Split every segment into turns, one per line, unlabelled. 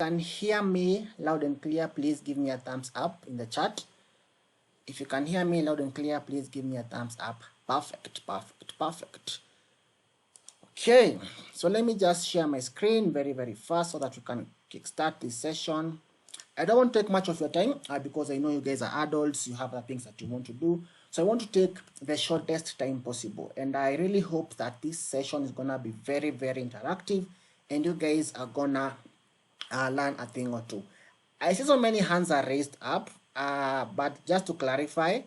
can hear me loud and clear, please give me a thumbs up in the chat. If you can hear me loud and clear, please give me a thumbs up. Perfect, perfect, perfect. Okay, so let me just share my screen very fast so that we can kickstart this session. I don't want to take much of your time because I know you guys are adults, you have other things that you want to do. So I want to take the shortest time possible. And I really hope that this session is going to be very interactive and you guys are going to learn a thing or two. I see so many hands are raised up, but just to clarify,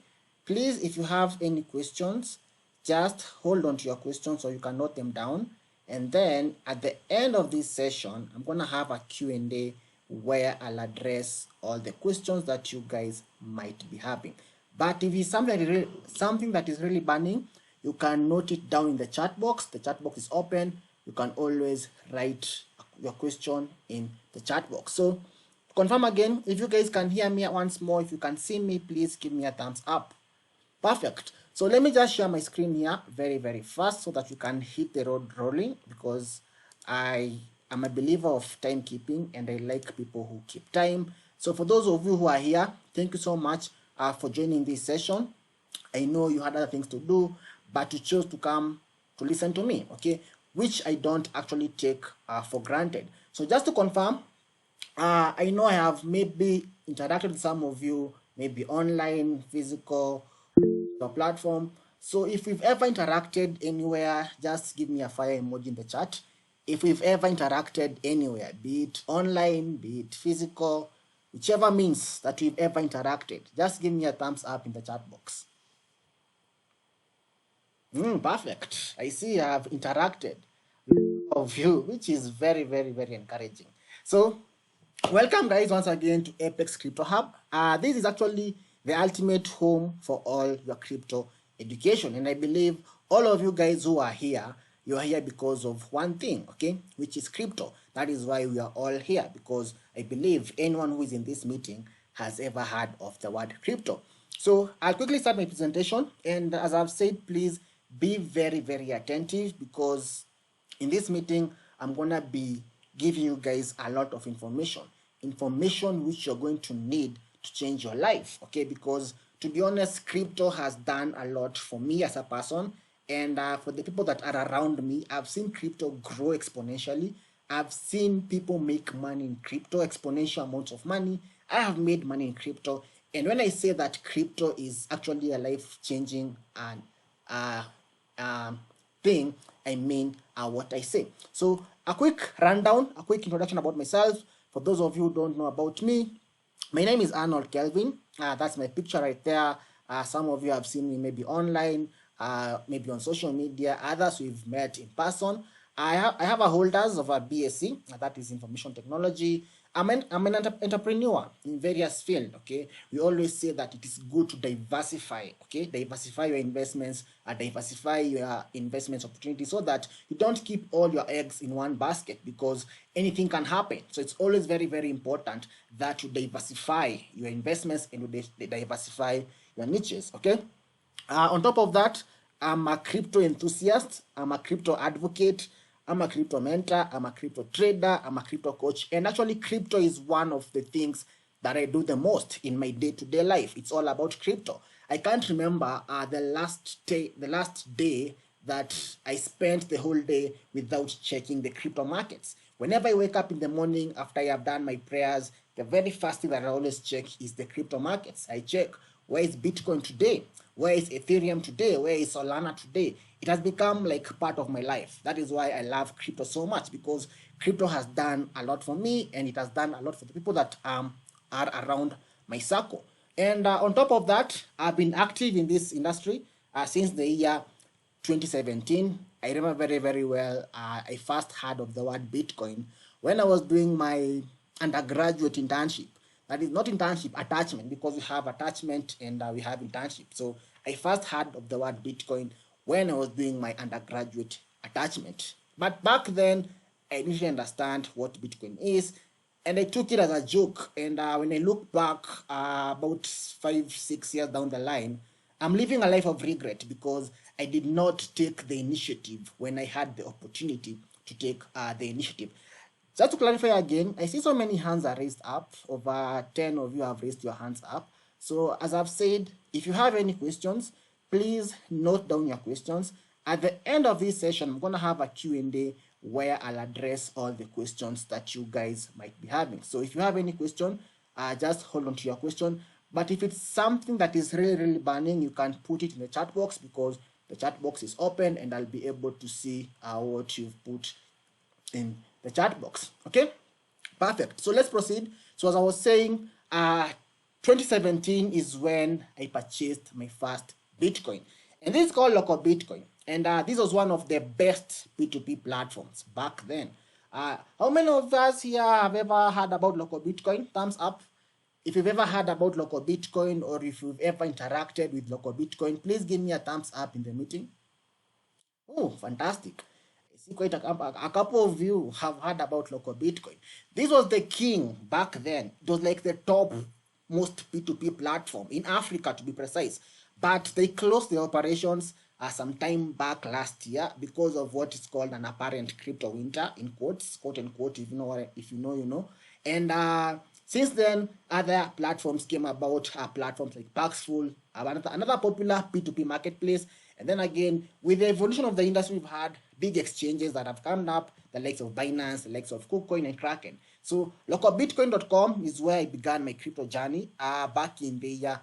please, if you have any questions, just hold on to your questions so you can note them down. And then at the end of this session, I'm going to have a Q&A where I'll address all the questions that you guys might be having. But if it's something that is really burning, you can note it down in the chat box. The chat box is open. You can always write your question in the chat box. So confirm again, if you guys can hear me once more, if you can see me, please give me a thumbs up. Perfect. So let me just share my screen here very fast so that you can hit the road rolling, because I am a believer of timekeeping and I like people who keep time. So for those of you who are here, thank you so much for joining this session. I know you had other things to do, but you chose to come to listen to me, okay? Which I don't actually take for granted. So just to confirm, I know I have maybe interacted with some of you, maybe online, physical, your platform. So if we've ever interacted anywhere, just give me a fire emoji in the chat. If we've ever interacted anywhere, be it online, be it physical, whichever means that we've ever interacted, just give me a thumbs up in the chat box. Perfect. I see I have interacted with all of you, which is very encouraging. So welcome guys once again to Apex Crypto Hub. This is actually the ultimate home for all your crypto education, and I believe all of you guys who are here, you are here because of one thing, okay, which is crypto. That is why we are all here, because I believe anyone who is in this meeting has ever heard of the word crypto. So I'll quickly start my presentation, and as I've said, please be very attentive, because in this meeting I'm gonna be giving you guys a lot of information which you're going to need to change your life, okay? Because to be honest, crypto has done a lot for me as a person, and for the people that are around me, I've seen crypto grow exponentially. I've seen people make money in crypto, exponential amounts of money. I have made money in crypto, and when I say that crypto is actually a life-changing thing, I mean what I say. So a quick rundown, a quick introduction about myself. For those of you who don't know about me, my name is Arnold Kelvin. That's my picture right there. Some of you have seen me maybe online, maybe on social media. Others we've met in person. I have a holders of a BSc, that is information technology. I'm an entrepreneur in various fields, okay? We always say that it is good to diversify, okay? Diversify your investments, diversify your investments opportunities, so that you don't keep all your eggs in one basket, because anything can happen. So it's always very important that you diversify your investments and you diversify your niches, okay? On top of that, I'm a crypto enthusiast, I'm a crypto advocate, I'm a crypto mentor, I'm a crypto trader, I'm a crypto coach, and actually crypto is one of the things that I do the most in my day-to-day life. It's all about crypto. I can't remember the last day that I spent the whole day without checking the crypto markets. Whenever I wake up in the morning after I have done my prayers, the very first thing that I always check is the crypto markets. I check, where is Bitcoin today? Where is Ethereum today? Where is Solana today? It has become like part of my life. That is why I love crypto so much, because crypto has done a lot for me, and it has done a lot for the people that are around my circle. And on top of that, I've been active in this industry since the year 2017. I remember very well, I first heard of the word Bitcoin when I was doing my undergraduate internship. That is not internship, attachment, because we have attachment and we have internship. So I first heard of the word Bitcoin when I was doing my undergraduate attachment. But back then, I didn't understand what Bitcoin is, and I took it as a joke. And when I look back about 5-6 years down the line, I'm living a life of regret, because I did not take the initiative when I had the opportunity to take the initiative. Just to clarify again, I see so many hands are raised up. Over 10 of you have raised your hands up. So as I've said, if you have any questions, please note down your questions. At the end of this session, I'm going to have a Q&A where I'll address all the questions that you guys might be having. So if you have any question, just hold on to your question. But if it's something that is really burning, you can put it in the chat box, because the chat box is open and I'll be able to see what you've put in the chat box. Okay, perfect. So let's proceed. So as I was saying, 2017 is when I purchased my first Bitcoin, and this is called Local Bitcoin, and this was one of the best P2P platforms back then. How many of us here have ever heard about Local Bitcoin? Thumbs up if you've ever heard about Local Bitcoin, or if you've ever interacted with Local Bitcoin. Please give me a thumbs up in the meeting. Oh, fantastic. I see quite a couple of you have heard about Local Bitcoin. This was the king back then. It was like the top most P2P platform in Africa, to be precise. But they closed their operations some time back last year because of what is called an apparent crypto winter, in quotes, quote unquote. If you know, you know. And since then, other platforms came about, platforms like Paxful, another popular P2P marketplace. And then again, with the evolution of the industry, we've had big exchanges that have come up, the likes of Binance, the likes of KuCoin and Kraken. So localbitcoin.com is where I began my crypto journey back in the year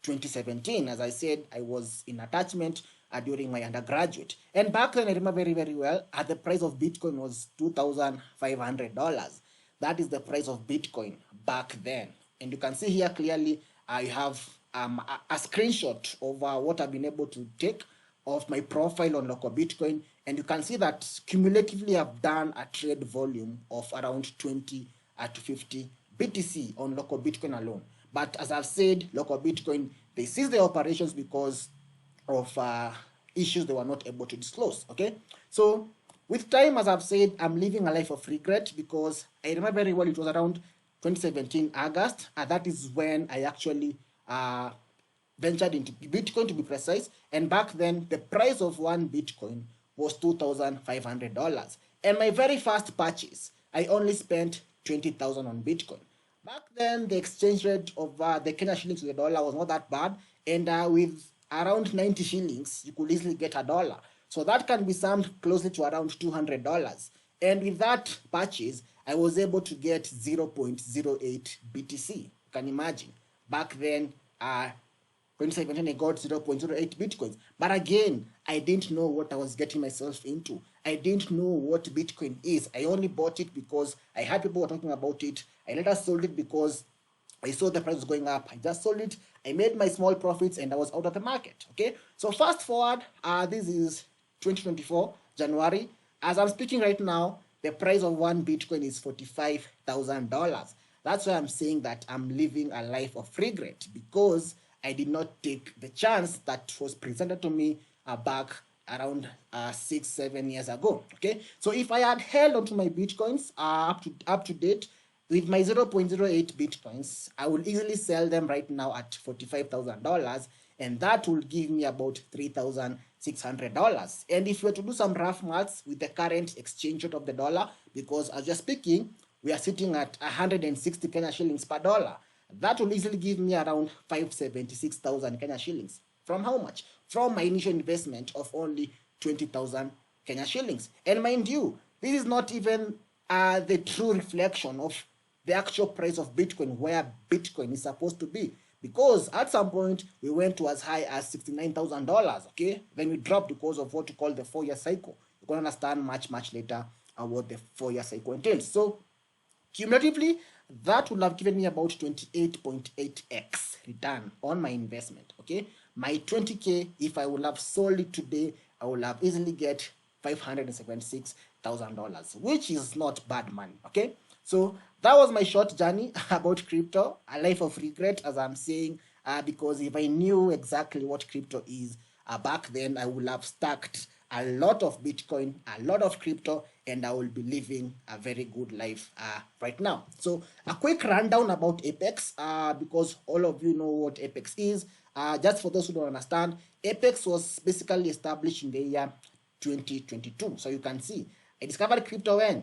2017. As I said, I was in attachment during my undergraduate. And back then, I remember very well, the price of Bitcoin was $2,500. That is the price of Bitcoin back then. And you can see here clearly, I have a screenshot of what I've been able to take of my profile on Local Bitcoin. And you can see that cumulatively I've done a trade volume of around 20 to 50 BTC on Local Bitcoin alone. But as I've said, Local Bitcoin, they ceased their operations because of issues they were not able to disclose. Okay, so with time, as I've said, I'm living a life of regret, because I remember very well it was around 2017 August. That is when I actually ventured into Bitcoin, to be precise. And back then, the price of one Bitcoin was $2,500. And my very first purchase, I only spent 20,000 on Bitcoin. Back then, the exchange rate of the Kenya shilling to the dollar was not that bad, and with around 90 shillings, you could easily get $1. So that can be summed closely to around $200. And with that purchase, I was able to get 0.08 BTC. You can imagine. Back then, 2017, I got 0.08 Bitcoins. But again, I didn't know what I was getting myself into. I didn't know what Bitcoin is. I only bought it because I heard people were talking about it. I later sold it because I saw the price was going up. I just sold it. I made my small profits and I was out of the market. Okay. So fast forward, this is 2024, January. As I'm speaking right now, the price of one Bitcoin is $45,000. That's why I'm saying that I'm living a life of regret, because I did not take the chance that was presented to me back around 6-7 years ago. Okay, so if I had held onto my Bitcoins up to date with my 0.08 Bitcoins, I will easily sell them right now at $45,000, and that will give me about $3,600. And if we were to do some rough maths with the current exchange rate of the dollar, because as you're speaking, we are sitting at 160 Kenya shillings per dollar, that will easily give me around 576,000 Kenya shillings. From how much? From my initial investment of only 20,000 Kenya shillings. And mind you, this is not even the true reflection of the actual price of Bitcoin, where Bitcoin is supposed to be. Because at some point, we went to as high as $69,000, okay? Then we dropped because of what we call the 4-year cycle. You can understand much later what the 4-year cycle entails. So, cumulatively, that would have given me about 28.8x return on my investment, okay? My 20K, if I would have sold it today, I would have easily get $576,000, which is not bad money, okay? So that was my short journey about crypto, a life of regret, as I'm saying, because if I knew exactly what crypto is back then, I would have stacked a lot of Bitcoin, a lot of crypto, and I will be living a very good life right now. So a quick rundown about Apex, because all of you know what Apex is. Just for those who don't understand, Apex was basically established in the year 2022. So you can see, I discovered crypto when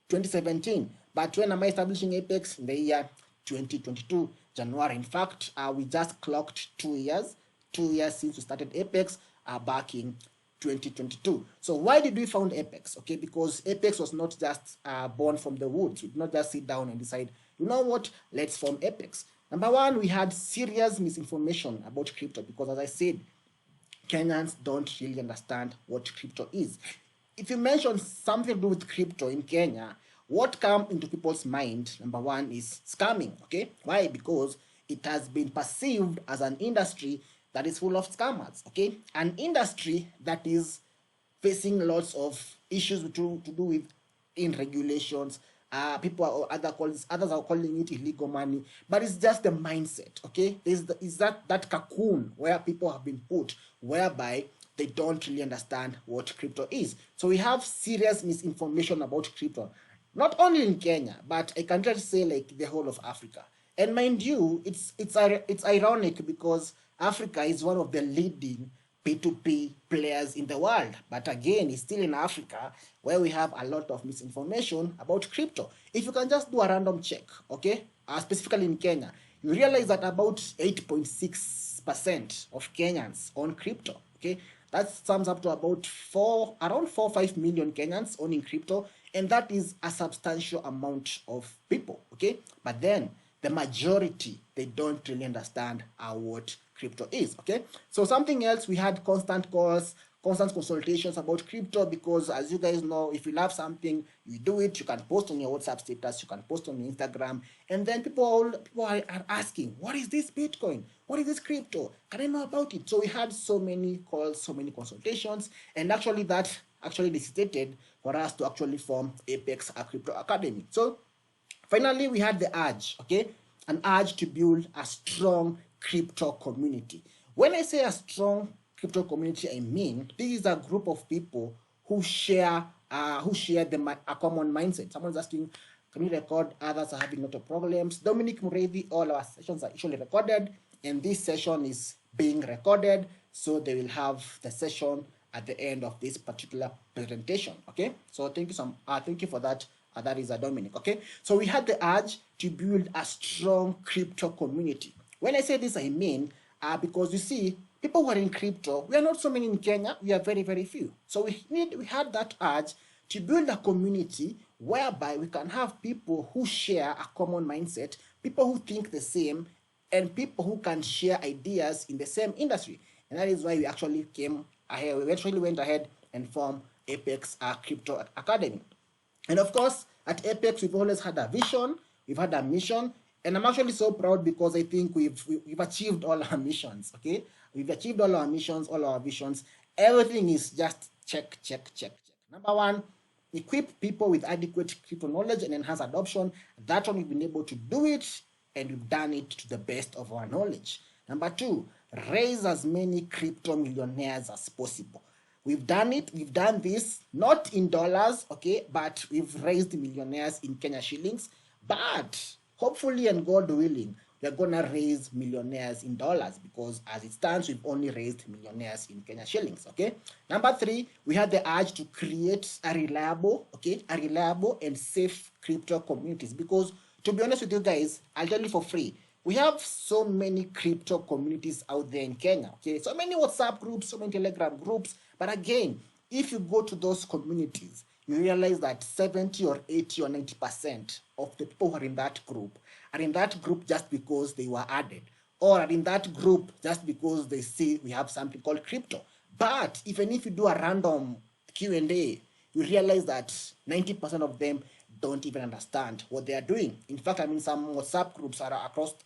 2017. But when am I establishing Apex? In the year 2022, January. In fact, we just clocked 2 years. 2 years since we started Apex, back in 2022. So why did we found Apex? Okay, because Apex was not just born from the woods. We did not just sit down and decide, you know what, let's form Apex. Number one, we had serious misinformation about crypto because, as I said, Kenyans don't really understand what crypto is. If you mention something to do with crypto in Kenya, what comes into people's mind, number one, is scamming. Okay, why? Because it has been perceived as an industry that is full of scammers. Okay, an industry that is facing lots of issues to do with in regulations. People are others are calling it illegal money, but it's just the mindset. Okay, is that cocoon where people have been put, whereby they don't really understand what crypto is. So we have serious misinformation about crypto, not only in Kenya, but I can just say like the whole of Africa. And mind you, it's ironic because Africa is one of the leading P2P players in the world. But again, it's still in Africa where we have a lot of misinformation about crypto. If you can just do a random check, okay, specifically in Kenya, you realize that about 8.6% of Kenyans own crypto, okay? That sums up to about around 4-5 million Kenyans owning crypto, and that is a substantial amount of people, okay? But then the majority, they don't really understand what crypto is. Okay, so something else, we had constant calls, constant consultations about crypto, because as you guys know, if you love something, you do it. You can post on your WhatsApp status, you can post on your Instagram, and then people are asking, what is this Bitcoin, what is this crypto, can I know about it? So we had so many calls, so many consultations, and actually that actually necessitated for us to actually form Apex, a crypto academy. So finally, we had the urge, okay, an urge to build a strong crypto community. When I say a strong crypto community, I mean this is a group of people who share a common mindset. Someone's asking, can you record? Others are having a lot of problems. Dominic Mureithi, all our sessions are usually recorded, and this session is being recorded, so they will have the session at the end of this particular presentation. Okay, so thank you for that. That is a Dominic. Okay, so we had the urge to build a strong crypto community. When I say this, I mean because you see, people who are in crypto, we are not so many in Kenya. We are very, very few. So we had that urge to build a community whereby we can have people who share a common mindset, people who think the same, and people who can share ideas in the same industry. And that is why we actually went ahead and formed Apex, Crypto Academy. And of course, at Apex, we've always had a vision, we've had a mission, and I'm actually so proud because I think we've achieved all our missions, okay? We've achieved all our missions, all our visions. Everything is just check, check, check, check. Number one, equip people with adequate crypto knowledge and enhance adoption. That one, we've been able to do it, and we've done it to the best of our knowledge. Number two, raise as many crypto millionaires as possible. We've done it. We've done this not in dollars, okay, but we've raised millionaires in Kenya shillings. But hopefully, and God willing, we're gonna raise millionaires in dollars, because as it stands, we've only raised millionaires in Kenya shillings. Okay. Number three, we had the urge to create a reliable and safe crypto communities, because to be honest with you guys, I'll tell you for free, we have so many crypto communities out there in Kenya, okay? So many WhatsApp groups, so many Telegram groups. But again, if you go to those communities, you realize that 70 or 80 or 90% of the people who are in that group just because they were added, or are in that group just because they see we have something called crypto. But even if you do a random Q&A, you realize that 90% of them don't even understand what they are doing. In fact, I mean, some WhatsApp groups are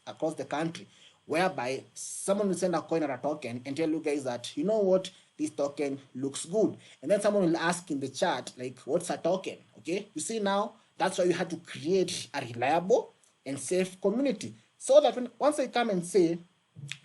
across the country, whereby someone will send a coin or a token and tell you guys that, you know what, this token looks good. And then someone will ask in the chat, like, what's a token? Okay, you see now, that's why you had to create a reliable and safe community. So that once they come and say,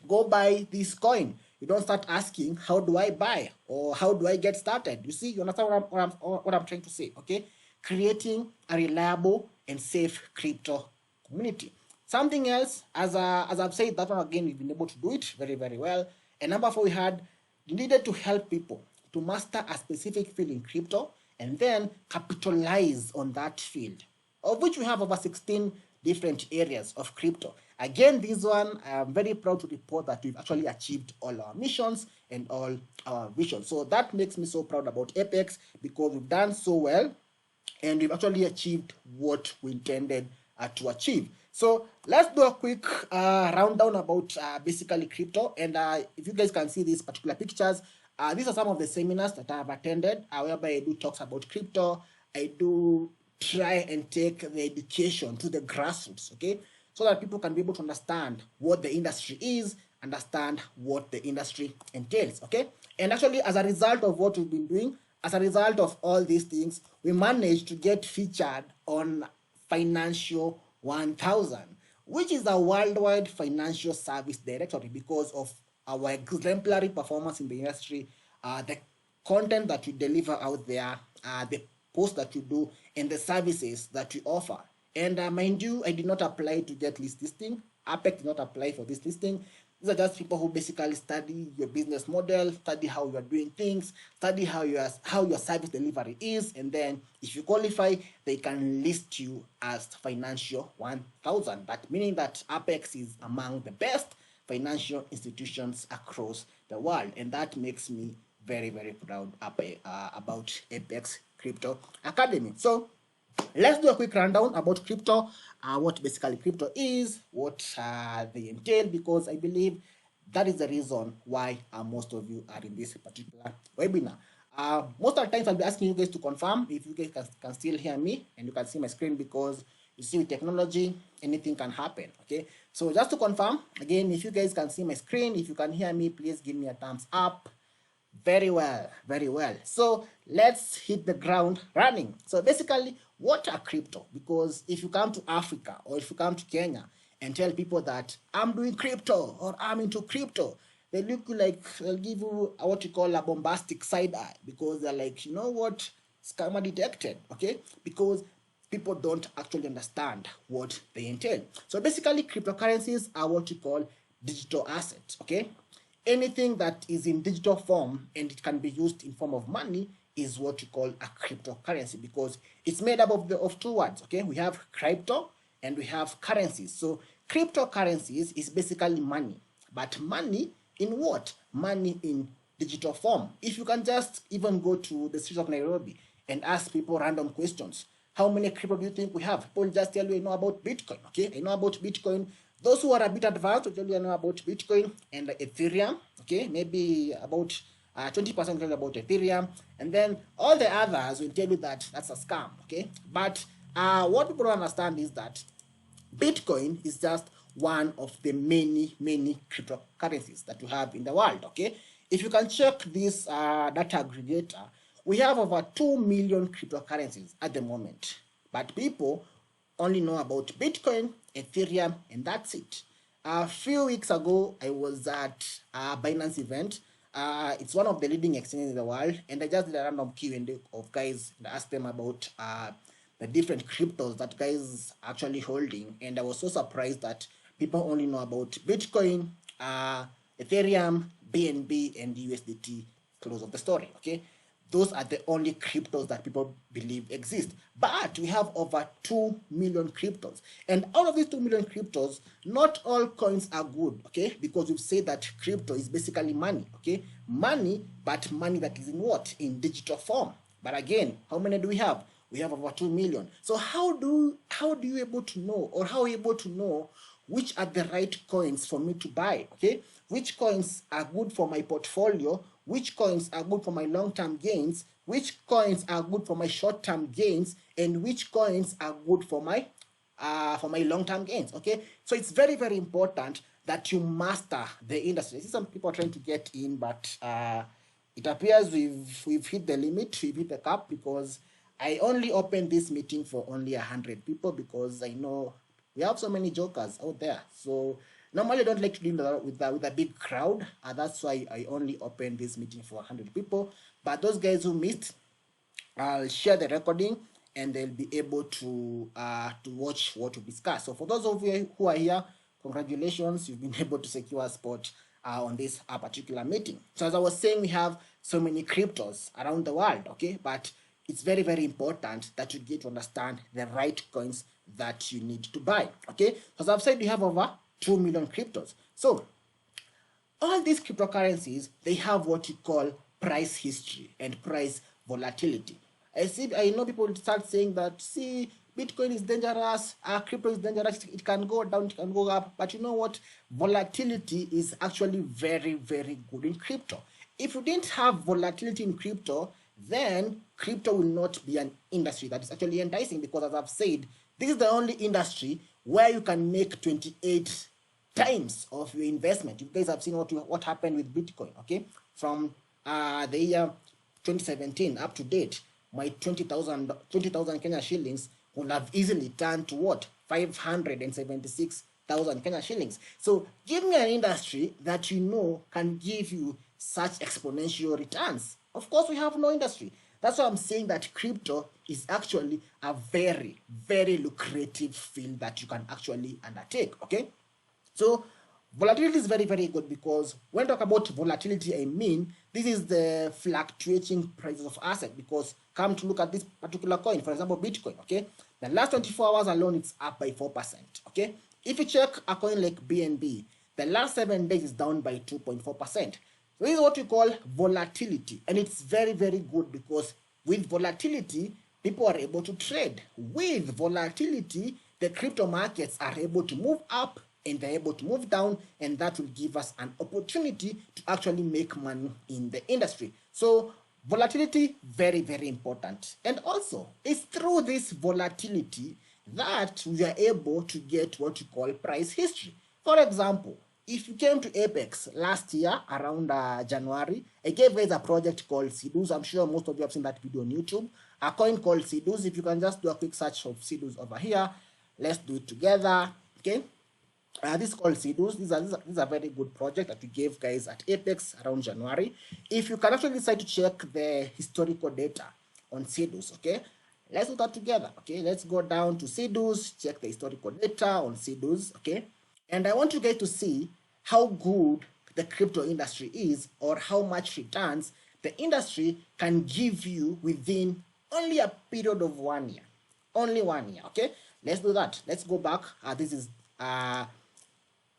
go buy this coin, you don't start asking, how do I buy? Or how do I get started? You see, you understand what I'm trying to say, okay? Creating a reliable and safe crypto community. Something else, as I've said, that one again, we've been able to do it very, very well. And number four, we needed to help people to master a specific field in crypto and then capitalize on that field, of which we have over 16 different areas of crypto. Again, this one, I'm very proud to report that we've actually achieved all our missions and all our visions. So that makes me so proud about Apex, because we've done so well and we've actually achieved what we intended to achieve. So let's do a quick rundown about basically crypto. And if you guys can see these particular pictures, these are some of the seminars that I have attended, whereby I do talks about crypto. I do try and take the education to the grassroots, okay, so that people can be able to understand what the industry is, understand what the industry entails, okay. And actually, as a result of what we've been doing, as a result of all these things, we managed to get featured on Financial 1000, which is a worldwide financial service directory, because of our exemplary performance in the industry, the content that we deliver out there, the posts that we do, and the services that we offer. And mind you, I did not apply to get listing. Apex did not apply for this listing. These are just people who basically study your business model, study how you are doing things, study how your service delivery is, and then if you qualify, they can list you as Financial 1000. That meaning that Apex is among the best financial institutions across the world, and that makes me very, very proud about Apex Crypto Academy. So let's do a quick rundown about crypto, what basically crypto is, what they entail, because I believe that is the reason why most of you are in this particular webinar. Most of the times I'll be asking you guys to confirm if you guys can still hear me and you can see my screen, because you see with technology, anything can happen, okay? So just to confirm, again, if you guys can see my screen, if you can hear me, please give me a thumbs up. Very well, very well. So let's hit the ground running. So basically, what are crypto? Because if you come to Africa or if you come to Kenya and tell people that I'm doing crypto or I'm into crypto, they look like they'll give you what you call a bombastic side eye, because they're like, you know what, scammer detected, okay? Because people don't actually understand what they entail. So basically, cryptocurrencies are what you call digital assets, okay? Anything that is in digital form and it can be used in form of money is what you call a cryptocurrency, because it's made up of two words, okay? We have crypto and we have currencies. So cryptocurrencies is basically money, but money in what? Money in digital form. If you can just even go to the streets of Nairobi and ask people random questions, how many crypto do you think we have? People just tell you, I know about Bitcoin, okay? I know about Bitcoin. Those who are a bit advanced will tell you, I know about Bitcoin and Ethereum, okay? Maybe about 20% will tell you about Ethereum. And then all the others will tell you that that's a scam, okay? But what people don't understand is that Bitcoin is just one of the many, many cryptocurrencies that we have in the world, okay? If you can check this data aggregator, we have over 2 million cryptocurrencies at the moment. But people only know about Bitcoin, Ethereum, and that's it. A few weeks ago, I was at a Binance event. It's one of the leading exchanges in the world, and I just did a random Q&A of guys and asked them about the different cryptos that guys are actually holding, and I was so surprised that people only know about Bitcoin, Ethereum, BNB, and USDT. Close of the story, okay? Those are the only cryptos that people believe exist. But we have over 2 million cryptos. And out of these 2 million cryptos, not all coins are good, okay? Because we've said that crypto is basically money, okay? Money, but money that is in what? In digital form. But again, how many do we have? We have over 2 million. So how do you able to know, or how are you able to know which are the right coins for me to buy, okay? Which coins are good for my portfolio, which coins are good for my long-term gains, which coins are good for my short-term gains, and which coins are good for my long-term gains, okay? So it's very, very important that you master the industry. I see some people are trying to get in, but it appears we've hit the limit, we've hit the cap, because I only opened this meeting for only 100 people, because I know we have so many jokers out there. So normally I don't like to deal with a big crowd. That's why I only opened this meeting for 100 people. But those guys who missed, I'll share the recording and they'll be able to watch what we discuss. So for those of you who are here, congratulations, you've been able to secure a spot on this particular meeting. So as I was saying, we have so many cryptos around the world, okay? But it's very, very important that you get to understand the right coins that you need to buy. Okay, as I've said, you have over 2 million cryptos. So all these cryptocurrencies, they have what you call price history and price volatility. I know people start saying that, see, Bitcoin is dangerous, crypto is dangerous, it can go down, it can go up. But you know what? Volatility is actually very, very good in crypto. If you didn't have volatility in crypto, then crypto will not be an industry that is actually enticing, because as I've said, this is the only industry where you can make 28 times of your investment. You guys have seen what happened with Bitcoin, okay? From the year 2017 up to date, my 20,000 Kenya shillings would have easily turned to what? 576,000 Kenya shillings. So give me an industry that you know can give you such exponential returns. Of course, we have no industry. That's why I'm saying that crypto is actually a very, very lucrative field that you can actually undertake, okay? So volatility is very, very good, because when I talk about volatility, I mean this is the fluctuating prices of asset. Because come to look at this particular coin, for example, Bitcoin, okay? The last 24 hours alone, it's up by 4%, okay? If you check a coin like BNB, the last 7 days is down by 2.4%. So this is what we call volatility, and it's very, very good, because with volatility, people are able to trade. With volatility, the crypto markets are able to move up and they're able to move down, and that will give us an opportunity to actually make money in the industry. So volatility, very, very important. And also, it's through this volatility that we are able to get what we call price history. For example, if you came to Apex last year around January, I gave guys a project called Sidus. I'm sure most of you have seen that video on YouTube. A coin called Sidus. If you can just do a quick search of Sidus over here, let's do it together. Okay. This is called Sidus. This is a very good project that we gave guys at Apex around January. If you can actually decide to check the historical data on Sidus, okay, let's do that together. Okay, let's go down to Sidus, check the historical data on Sidus, okay, and I want you guys to see how good the crypto industry is, or how much returns the industry can give you within only a period of 1 year. Only 1 year, okay? Let's do that. Let's go back. This is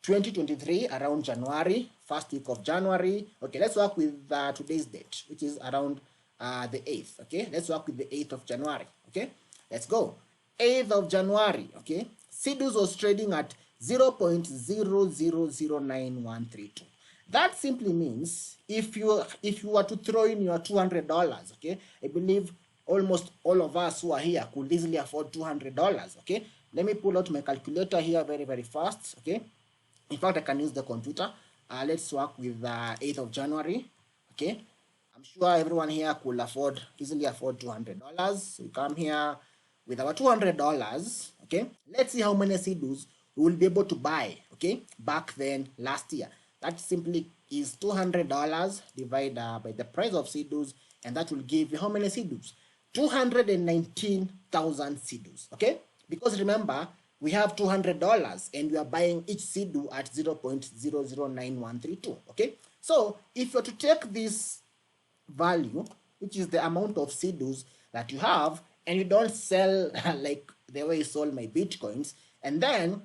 2023 around January, first week of January. Okay, let's work with today's date, which is around the 8th. Okay, let's work with the 8th of January. Okay, let's go. 8th of January. Okay, Sidus was trading at 0.0009132. That simply means if you were to throw in your $200, okay, I believe almost all of us who are here could easily afford $200. Okay, let me pull out my calculator here very, very fast. Okay, in fact, I can use the computer. Let's work with 8th of January. Okay, I'm sure everyone here could easily afford $200. So we come here with our $200. Okay, let's see how many Sidus we will be able to buy. Okay, back then last year. That simply is $200 divided by the price of Sidus, and that will give you how many Sidus? 219,000 Sidus. Okay, because remember, we have $200 and we are buying each Sidu at 0.009132. Okay, so if you're to take this value, which is the amount of Sidus that you have, and you don't sell like the way you sold my Bitcoins, and then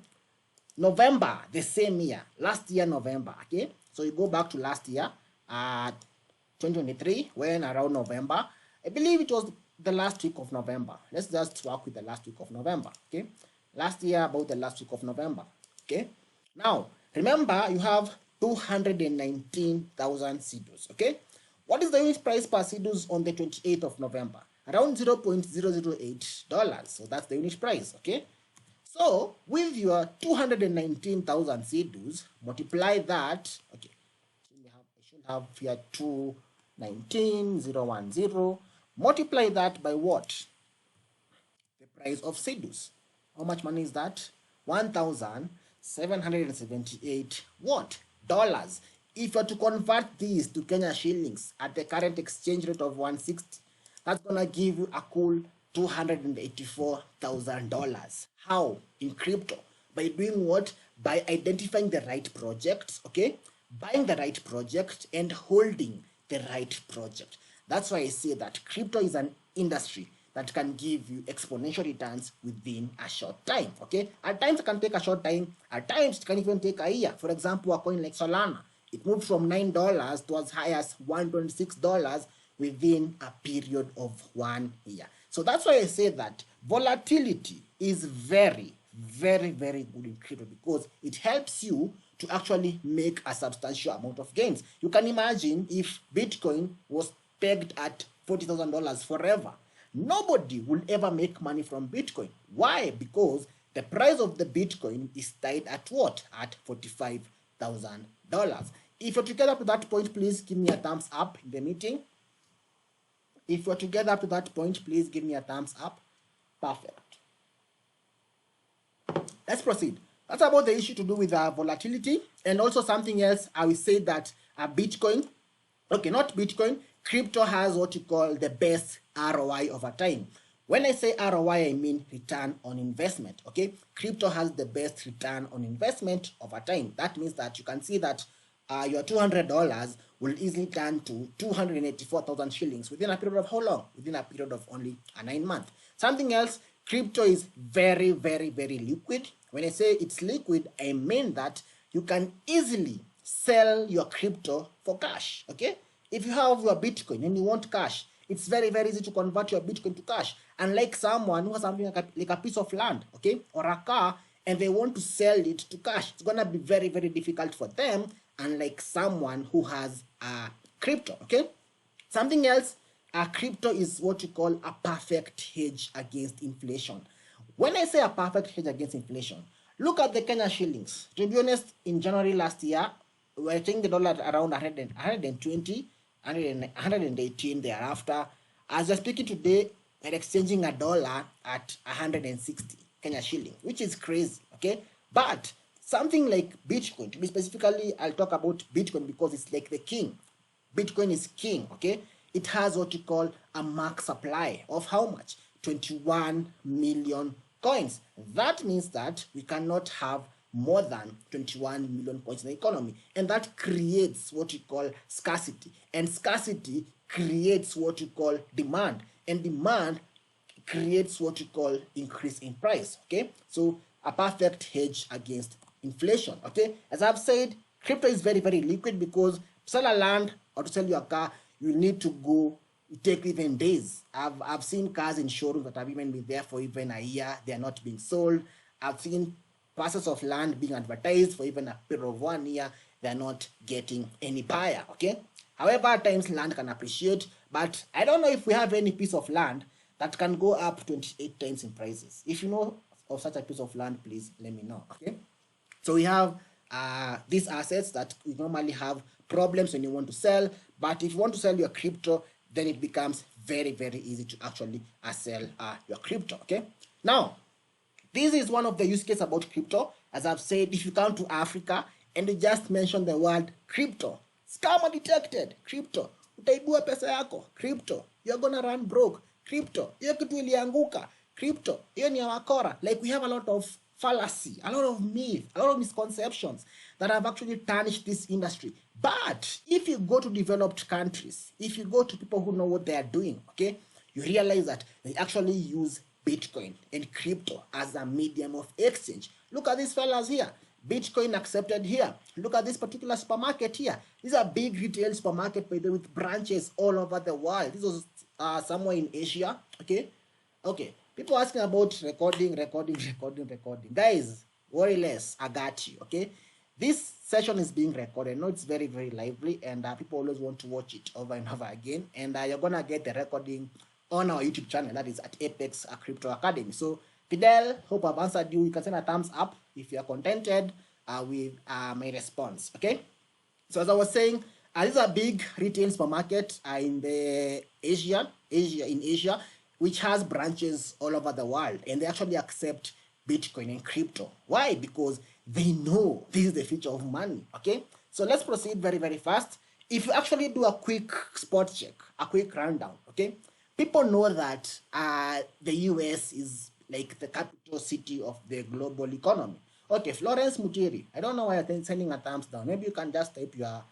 November, the same year, last year November, okay? So you go back to last year, 2023, when around November, I believe it was the last week of November. Let's just work with the last week of November, okay? Last year, about the last week of November, okay? Now, remember, you have 219,000 Sidus, okay? What is the unit price per Sidus on the 28th of November? Around $0.008. So that's the unit price, okay? So with your 219,000 Sidus, multiply that, okay, I should have here 219,010, multiply that by what? The price of Sidus. How much money is that? 1,778 what? Dollars. If you are to convert these to Kenya shillings at the current exchange rate of 160, that's gonna give you a cool $284,000. How? In crypto. By doing what? By identifying the right projects, okay? Buying the right project and holding the right project. That's why I say that crypto is an industry that can give you exponential returns within a short time. Okay, at times it can take a short time, at times it can even take a year. For example, a coin like Solana, it moved from $9 to as high as $126 within a period of 1 year. So that's why I say that volatility is very, very, very good in crypto, because it helps you to actually make a substantial amount of gains. You can imagine if Bitcoin was pegged at $40,000 forever, nobody will ever make money from Bitcoin. Why? Because the price of the Bitcoin is tied at what? At $45,000. If you're together up to that point, please give me a thumbs up in the meeting. If you're together up to that point, please give me a thumbs up. Perfect. Let's proceed. That's about the issue to do with volatility. And also something else, I will say that Bitcoin, okay, not Bitcoin, crypto has what you call the best ROI over time. When I say ROI, I mean return on investment, okay? Crypto has the best return on investment over time. That means that you can see that your $200 will easily turn to 284,000 shillings within a period of how long? Within a period of only 9 months. Something else, crypto is very, very, very liquid. When I say it's liquid, I mean that you can easily sell your crypto for cash, okay? If you have your Bitcoin and you want cash, it's very, very easy to convert your Bitcoin to cash. Unlike someone who has something like a piece of land, okay, or a car, and they want to sell it to cash, it's going to be very, very difficult for them, unlike someone who has crypto, okay? Something else, crypto is what you call a perfect hedge against inflation. When I say a perfect hedge against inflation, look at the Kenya shillings. To be honest, in January last year, we were taking the dollar at around 120, 118 thereafter. As we're speaking today, we're exchanging a dollar at 160 Kenya shilling, which is crazy, okay? But something like Bitcoin, to be specifically, I'll talk about Bitcoin because it's like the king. Bitcoin is king, okay? It has what you call a max supply of how much? 21 million coins. That means that we cannot have more than 21 million coins in the economy. And that creates what you call scarcity. And scarcity creates what you call demand. And demand creates what you call increase in price, okay? So a perfect hedge against inflation, okay? As I've said, crypto is very, very liquid because to sell a land or to sell your car, you need to go, take even days. I've seen cars in showrooms that have even been there for even a year. They are not being sold. I've seen parcels of land being advertised for even a period of 1 year. They're not getting any buyer, okay? However, at times land can appreciate, but I don't know if we have any piece of land that can go up 28 times in prices. If you know of such a piece of land, please let me know, okay? So we have these assets that we normally have problems when you want to sell, but if you want to sell your crypto, then it becomes very, very easy to actually sell your crypto, okay? Now, this is one of the use cases about crypto. As I've said, if you come to Africa and you just mention the word crypto, scammer detected, crypto, utaibua pesa yako, crypto, you're gonna run broke, crypto, hiyo kitu ilianguka, crypto, hiyo ni ya wakora. Like we have a lot of fallacy, a lot of myth, a lot of misconceptions that have actually tarnished this industry. But if you go to developed countries, if you go to people who know what they are doing, okay, you realize that they actually use Bitcoin and crypto as a medium of exchange. Look at these fellas here. Bitcoin accepted here. Look at this particular supermarket here. This is a big retail supermarket, by the way, with branches all over the world. This was somewhere in Asia, okay? Okay, people asking about recording. Guys, worry less, I got you, okay? This session is being recorded. I know it's very, very lively, and people always want to watch it over and over again. And you're going to get the recording on our YouTube channel, that is at Apex Crypto Academy. So, Fidel, hope I've answered you. You can send a thumbs up if you are contented with my response, okay? So, as I was saying, this is a big retail supermarket in Asia, which has branches all over the world, and they actually accept Bitcoin and crypto. Why? Because they know this is the future of money, okay? So let's proceed very, very fast. If you actually do a quick spot check, a quick rundown, okay? People know that the US is like the capital city of the global economy. Okay, Florence Mutiri, I don't know why you're sending a thumbs down. Maybe you can just type your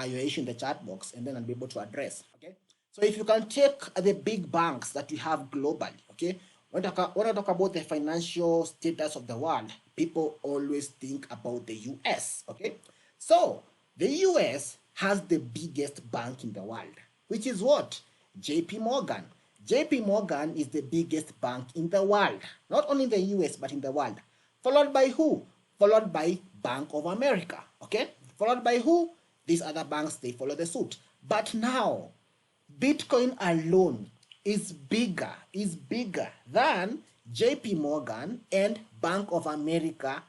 issue in the chat box and then I'll be able to address, okay? So if you can take the big banks that we have globally, okay, when I talk about the financial status of the world, people always think about the US, okay? So the US has the biggest bank in the world, which is what? JP Morgan. JP Morgan is the biggest bank in the world, not only in the US, but in the world. Followed by who? Followed by Bank of America, okay? Followed by who? These other banks, they follow the suit. But now, Bitcoin alone is bigger than JP Morgan and Bank of America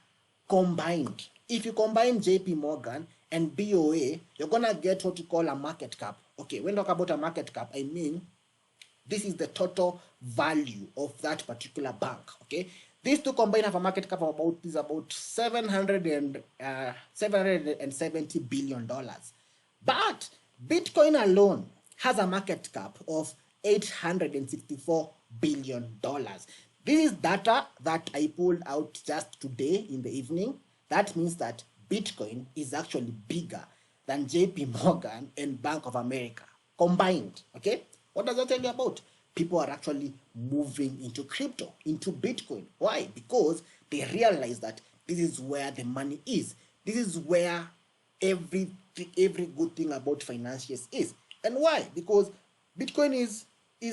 combined. If you combine JP Morgan and BOA, you're gonna get what you call a market cap. Okay, when I talk about a market cap, I mean this is the total value of that particular bank. Okay, these two combined have a market cap of about $770 billion. But Bitcoin alone has a market cap of $864 billion. This is data that I pulled out just today in the evening. That means that Bitcoin is actually bigger than JP Morgan and Bank of America combined. Okay, what does that tell you about? People are actually moving into crypto, into Bitcoin. Why? Because they realize that this is where the money is. This is where every good thing about financials is. And why? Because Bitcoin is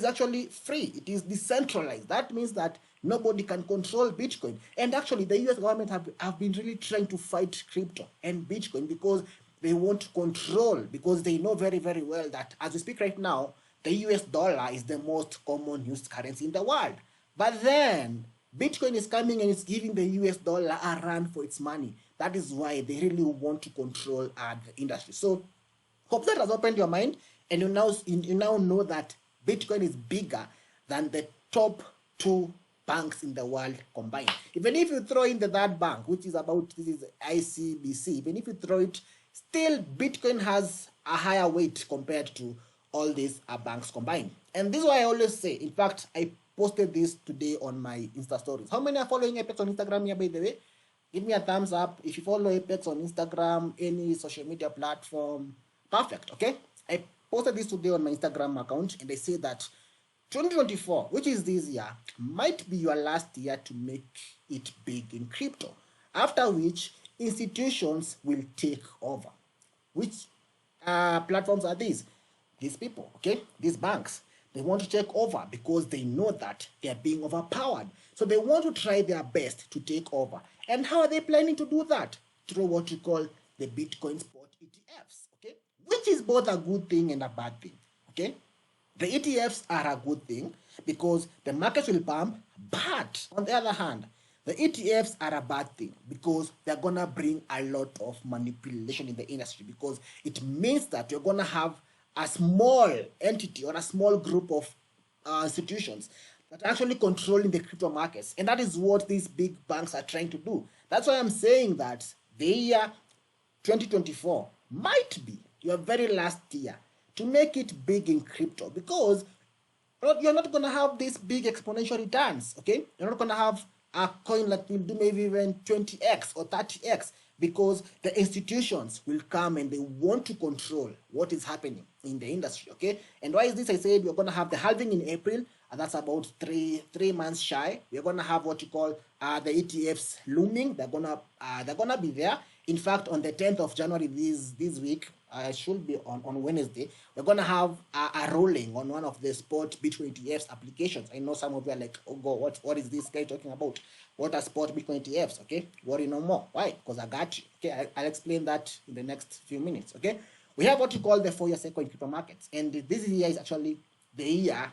actually free. It is decentralized. That means that nobody can control Bitcoin. And actually, the US government have been really trying to fight crypto and Bitcoin because they want to control, because they know very, very well that as we speak right now, the US dollar is the most common used currency in the world. But then, Bitcoin is coming and it's giving the US dollar a run for its money. That is why they really want to control the industry. So, hope that has opened your mind, and you now know that Bitcoin is bigger than the top two banks in the world combined. Even if you throw in the third bank, which is this is ICBC, even if you throw it, still Bitcoin has a higher weight compared to all these banks combined. And this is why I always say, in fact, I posted this today on my Insta stories. How many are following Apex on Instagram here, by the way? Give me a thumbs up if you follow Apex on Instagram, any social media platform. Perfect, okay? I posted this today on my Instagram account, and I say that 2024, which is this year, might be your last year to make it big in crypto. After which, institutions will take over. Which platforms are these? These people, okay? These banks. They want to take over because they know that they are being overpowered. So they want to try their best to take over. And how are they planning to do that? Through what you call the Bitcoin spot ETFs, okay? Which is both a good thing and a bad thing, okay? The ETFs are a good thing because the market will pump, but on the other hand, the ETFs are a bad thing because they're going to bring a lot of manipulation in the industry, because it means that you're going to have a small entity or a small group of institutions that are actually controlling the crypto markets. And that is what these big banks are trying to do. That's why I'm saying that the year 2024 might be your very last year to make it big in crypto, because you're not going to have these big exponential returns, okay? You're not going to have a coin that will do maybe even 20x or 30x, because the institutions will come and they want to control what is happening in the industry, okay? And why is this? I said we're going to have the halving in April, and that's about three months shy. We're going to have what you call the ETFs looming. They're gonna be there. In fact, on the 10th of January this week, should be on Wednesday, we're going to have a rolling on one of the spot Bitcoin ETFs applications. I know some of you are like, oh God, what is this guy talking about? What are spot Bitcoin ETFs? Okay, worry no more. Why? Because I got you. Okay, I'll explain that in the next few minutes. Okay, we have what you call the 4-year cycle in crypto markets, and this year is actually the year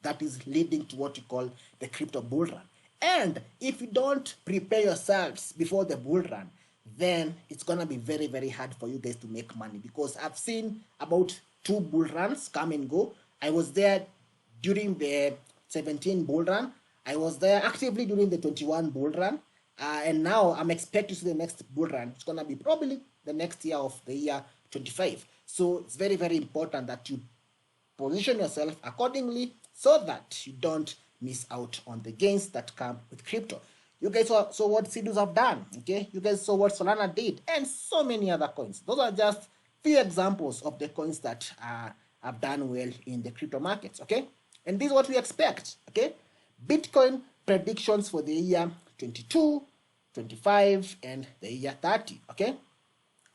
that is leading to what you call the crypto bull run. And if you don't prepare yourselves before the bull run, then it's going to be very, very hard for you guys to make money, because I've seen about 2 bull runs come and go. I was there during the 17 bull run. I was there actively during the 21 bull run. And now I'm expecting to see the next bull run. It's going to be probably the next year of the year 25. So it's very, very important that you position yourself accordingly so that you don't miss out on the gains that come with crypto. You guys saw what CDUs have done, okay? You guys saw what Solana did, and so many other coins. Those are just few examples of the coins that have done well in the crypto markets, okay? And this is what we expect, okay? Bitcoin predictions for the year 22, 25, and the year 30, okay?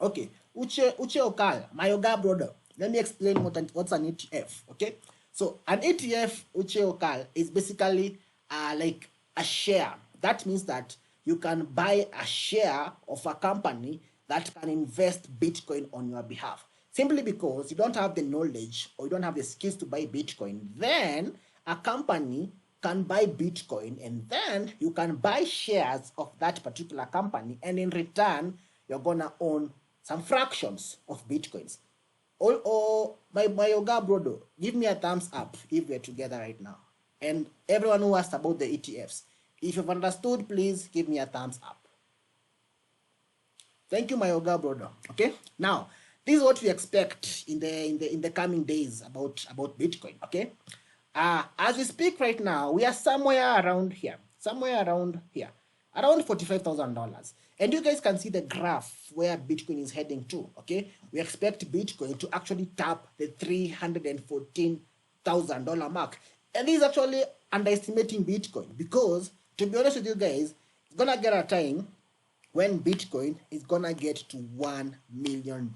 Okay, Uche Okal, my Oga brother, let me explain what's an ETF, okay? So an ETF, Uche Okal, is basically like a share. That means that you can buy a share of a company that can invest Bitcoin on your behalf. Simply because you don't have the knowledge or you don't have the skills to buy Bitcoin, then a company can buy Bitcoin and then you can buy shares of that particular company, and in return, you're gonna own some fractions of Bitcoins. Or my Oga brother, give me a thumbs up if we're together right now. And everyone who asked about the ETFs, if you've understood, please give me a thumbs up. Thank you, my Oga brother. Okay, now this is what we expect in the coming days about Bitcoin. Okay, as we speak right now, we are somewhere around here, around $45,000. And you guys can see the graph where Bitcoin is heading to, okay? We expect Bitcoin to actually tap the $314,000 mark. And this is actually underestimating Bitcoin because, to be honest with you guys, it's gonna get a time when Bitcoin is gonna get to $1 million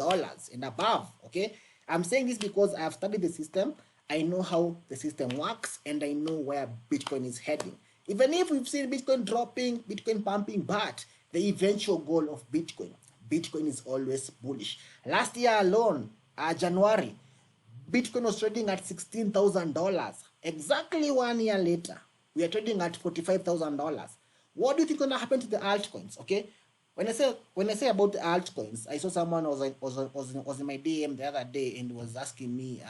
and above, okay? I'm saying this because I have studied the system. I know how the system works, and I know where Bitcoin is heading. Even if we've seen Bitcoin dropping, Bitcoin pumping, but the eventual goal of Bitcoin is always bullish. Last year alone, January, Bitcoin was trading at $16,000. Exactly 1 year later, we are trading at $45,000. What do you think is gonna happen to the altcoins? Okay, when I say about the altcoins, I saw someone was in my DM the other day and was asking me,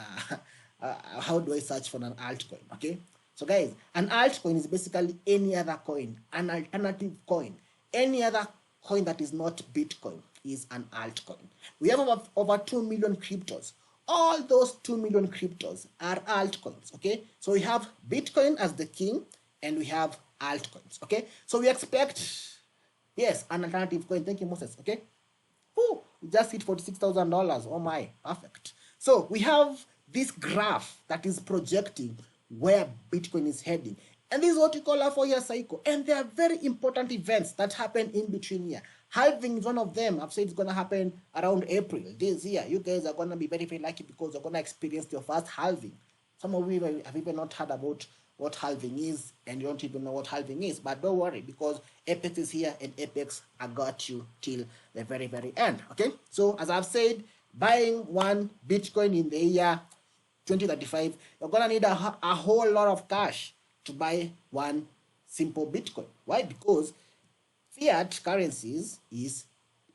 how do I search for an altcoin? Okay, so guys, an altcoin is basically any other coin, an alternative coin. Any other coin that is not Bitcoin is an altcoin. We have over 2 million cryptos. All those 2 million cryptos are altcoins, okay? So we have Bitcoin as the king, and we have altcoins, okay? So we expect, yes, an alternative coin. Thank you, Moses, okay? Ooh, we just hit $46,000. Oh my, perfect. So we have this graph that is projecting where Bitcoin is heading. And this is what we call a 4-year cycle. And there are very important events that happen in between here. Halving is one of them. I've said it's going to happen around April this year. You guys are going to be very, very lucky because you're going to experience your first halving. Some of you have even not heard about what halving is, and you don't even know what halving is. But don't worry, because Apex is here, and Apex, I got you till the very, very end. Okay? So, as I've said, buying one Bitcoin in the year 2035, you're going to need a whole lot of cash to buy one simple Bitcoin. Why? Because fiat currencies is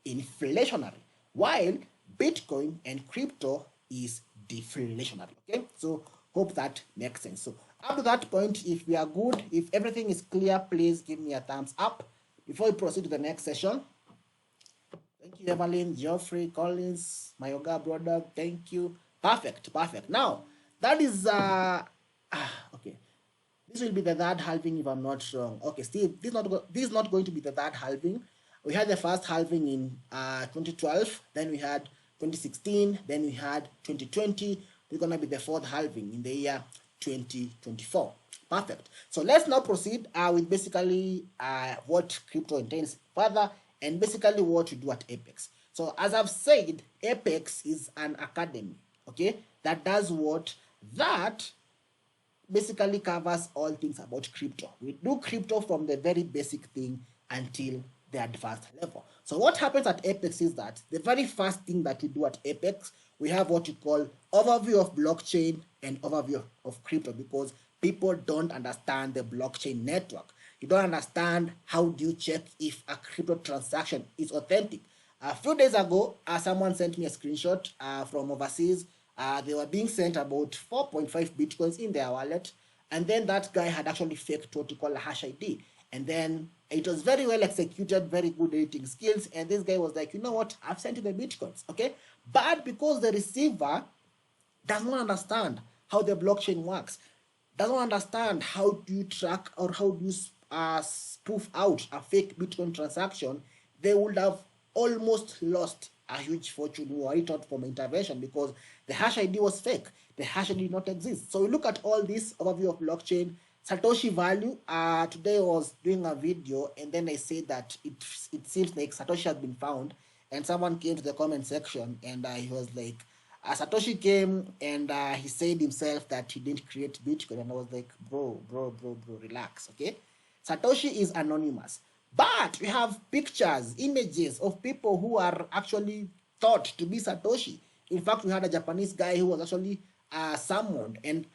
inflationary, while Bitcoin and crypto is deflationary. Okay, so hope that makes sense. So up to that point, if we are good, if everything is clear, please give me a thumbs up before we proceed to the next session. Thank you, Evelyn, Geoffrey, Collins, my Oga brother. Thank you. Perfect. Now that is okay. This will be the third halving if I'm not wrong. Okay, Steve, this is not going to be the third halving. We had the first halving in 2012, then we had 2016, then we had 2020. This is going to be the fourth halving in the year 2024. Perfect. So let's now proceed with basically what crypto intends further, and basically what we do at Apex. So as I've said, Apex is an academy, okay, that does what? That basically covers all things about crypto. We do crypto from the very basic thing until the advanced level. So what happens at Apex is that the very first thing that we do at Apex, we have what we call overview of blockchain and overview of crypto, because people don't understand the blockchain network. You don't understand how do you check if a crypto transaction is authentic. A few days ago, someone sent me a screenshot from overseas. They were being sent about 4.5 Bitcoins in their wallet, and then that guy had actually faked what you call a hash ID. And then it was very well executed, very good editing skills, and this guy was like, you know what, I've sent you the Bitcoins, okay? But because the receiver does not understand how the blockchain works, doesn't understand how do you track or how do you spoof out a fake Bitcoin transaction, they would have almost lost a huge fortune were it not for my intervention, because the hash ID was fake. the hash did not exist. So we look at all this overview of blockchain. Satoshi value. Today I was doing a video and then I said that it seems like Satoshi has been found, and someone came to the comment section and he was like, Satoshi came and he said himself that he didn't create Bitcoin, and I was like, bro, relax, okay? Satoshi is anonymous, but we have pictures, images of people who are actually thought to be Satoshi. In fact, we had a Japanese guy who was actually summoned and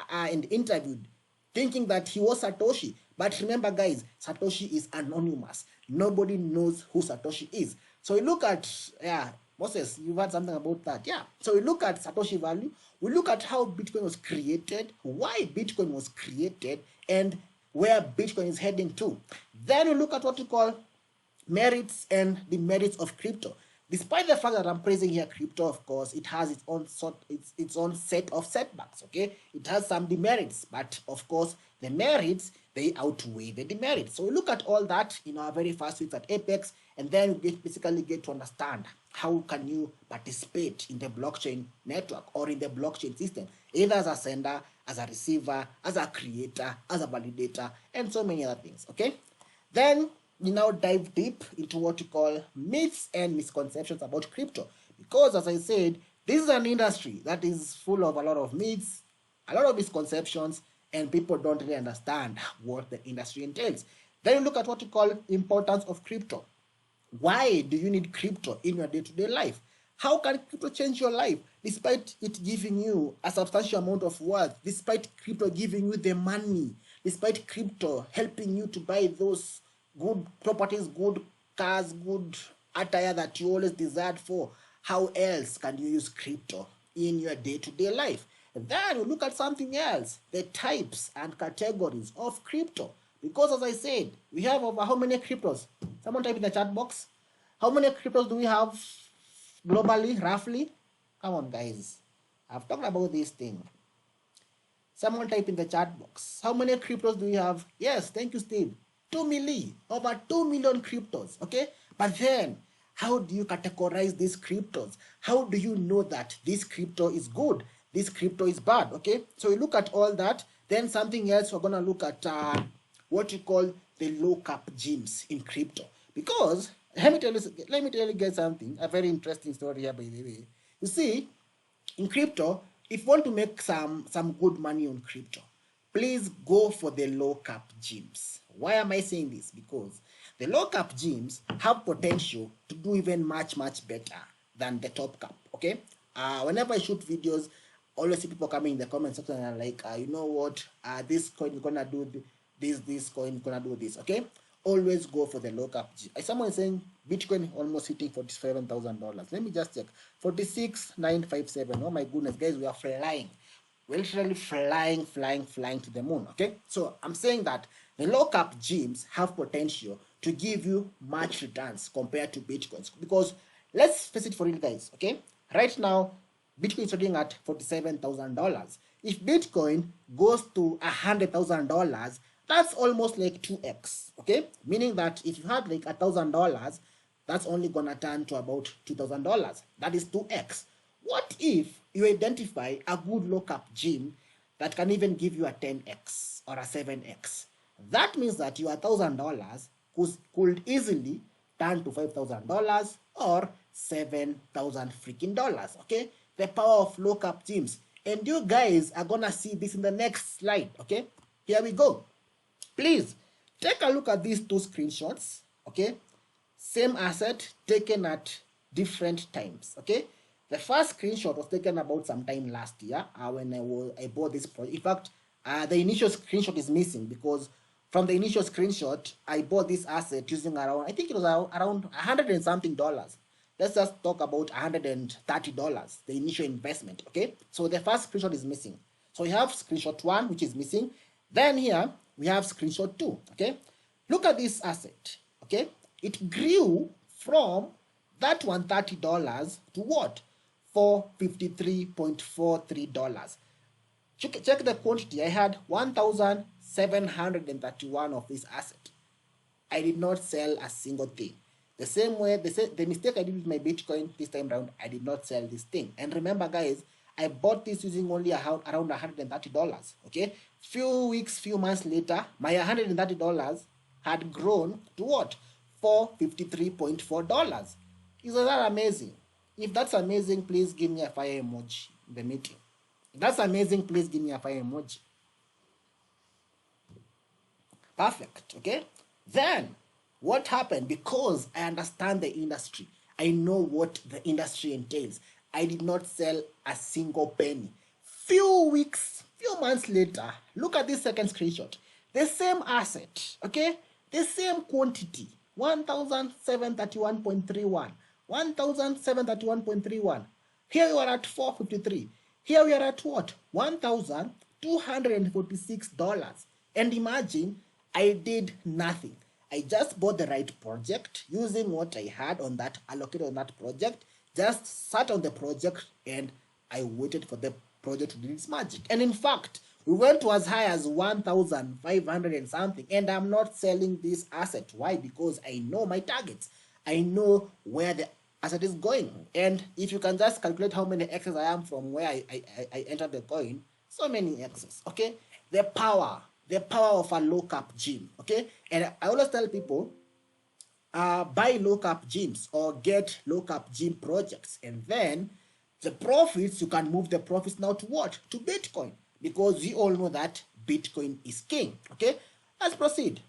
interviewed, thinking that he was Satoshi. But remember, guys, Satoshi is anonymous. Nobody knows who Satoshi is. So we look at, Moses, you've heard something about that. Yeah. So we look at Satoshi value. We look at how Bitcoin was created, why Bitcoin was created, and where Bitcoin is heading to. Then we look at what we call merits and demerits of crypto. Despite the fact that I'm praising here crypto, of course, it has its own set of setbacks, okay? It has some demerits, but of course, the merits, they outweigh the demerits. So we look at all that in our very first week at Apex, and then we basically get to understand how can you participate in the blockchain network or in the blockchain system, either as a sender, as a receiver, as a creator, as a validator, and so many other things, okay? Then we now dive deep into what we call myths and misconceptions about crypto. Because as I said, this is an industry that is full of a lot of myths, a lot of misconceptions, and people don't really understand what the industry entails. Then we look at what we call importance of crypto. Why do you need crypto in your day-to-day life? How can crypto change your life despite it giving you a substantial amount of wealth, despite crypto giving you the money, despite crypto helping you to buy those good properties, good cars, good attire that you always desired for? How else can you use crypto in your day-to-day life? And then we look at something else, the types and categories of crypto. Because as I said, we have over how many cryptos? Someone type in the chat box. How many cryptos do we have globally, roughly? Come on, guys. I've talked about this thing. Someone type in the chat box. How many cryptos do we have? Yes, thank you, Steve. 2 million, over 2 million cryptos, okay? But then, how do you categorize these cryptos? How do you know that this crypto is good, this crypto is bad, okay? So we look at all that. Then something else, we're gonna look at what you call the low-cap gyms in crypto. Because, let me tell you guys something, a very interesting story here, by the way. You see, in crypto, if you want to make some good money on crypto, please go for the low cap gyms. Why am I saying this? Because the low cap gyms have potential to do even much better than the top cap, okay? Whenever I shoot videos, always see people coming in the comment section and are like, you know what, this coin is gonna do this coin is gonna do this, okay? Always go for the low cap gym. Someone is saying Bitcoin almost hitting $47,000. Let me just check. 46,957. Oh my goodness, guys, we are flying. We're literally flying to the moon, okay? So I'm saying that the low cap gyms have potential to give you much returns compared to Bitcoins. Because let's face it for real, guys, okay? Right now, Bitcoin is trading at $47,000. If Bitcoin goes to $100,000, that's almost like 2x, okay? Meaning that if you had like $1,000, that's only gonna turn to about $2,000. That is 2x. What if you identify a good low-cap gym that can even give you a 10x or a 7x? That means that your $1,000 could easily turn to $5,000 or $7,000 freaking dollars, okay? The power of low-cap gyms. And you guys are gonna see this in the next slide, okay? Here we go. Please, take a look at these two screenshots, okay? Same asset taken at different times, okay? The first screenshot was taken about sometime last year when I bought this project. In fact, the initial screenshot is missing because from the initial screenshot, I bought this asset using around, I think it was around $100 and something. Let's just talk about $130, the initial investment, okay? So the first screenshot is missing. So we have screenshot 1, which is missing. Then here, we have screenshot 2, okay? Look at this asset, okay? It grew from that $130 to what? $453.43. Check the quantity. I had 1,731 of this asset. I did not sell a single thing. The same way, the mistake I did with my Bitcoin this time around, I did not sell this thing. And remember, guys, I bought this using only around $130. Okay, few weeks, few months later, my $130 had grown to what? $453.4. Isn't that amazing? If that's amazing, please give me a fire emoji in the meeting. If that's amazing, please give me a fire emoji. Perfect. Okay. Then what happened? Because I understand the industry, I know what the industry entails, I did not sell a single penny. Few weeks, few months later, look at this second screenshot. The same asset, okay, the same quantity, 1731.31, 1731.31. Here we are at 453. Here we are at what? $1,246. And imagine, I did nothing. I just bought the right project using what I had on that, allocated on that project, just sat on the project and I waited for the project to do its magic. And in fact, we went to as high as 1,500 and something, and I'm not selling this asset. Why? Because I know my targets. I know where the asset is going. And if you can just calculate how many X's I am from where I entered the coin, so many X's, okay? The power of a low-cap gym, okay? And I always tell people, buy low-cap gyms or get low-cap gym projects, and then the profits, you can move the profits now to what? To Bitcoin, because we all know that Bitcoin is king, okay? Let's proceed.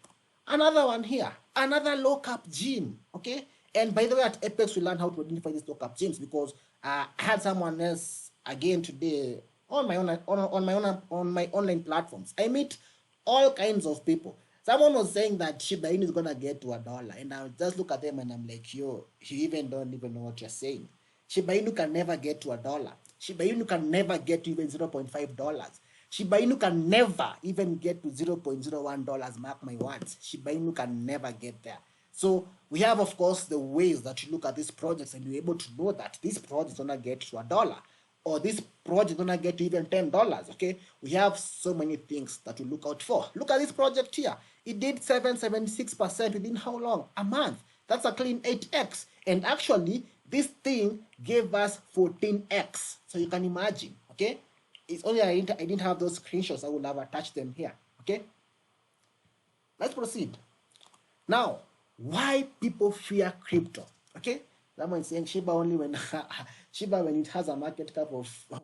Another one here, another low-cap gym, okay? And by the way, at Apex, we learned how to identify these low-cap gyms, because I had someone else again today on my online platforms. I meet all kinds of people. Someone was saying that Shiba Inu is gonna get to $1, and I'll just look at them and I'm like, yo, you even don't even know what you're saying. Shiba Inu can never get to $1. Shiba Inu can never get to even $0.5. Shiba Inu can never even get to $0.01. Mark my words. Shiba Inu can never get there. So we have, of course, the ways that you look at these projects and you're able to know that this project is gonna get to $1, or this project is gonna get to even $10. Okay, we have so many things that we look out for. Look at this project here. It did 776% within how long? A month. That's a clean 8x. And actually, this thing gave us 14x. So you can imagine, okay? It's only I didn't have those screenshots. I would have attached them here, okay? Let's proceed. Now, why people fear crypto, okay? Someone is saying Shiba only when Shiba when it has a market cap of 5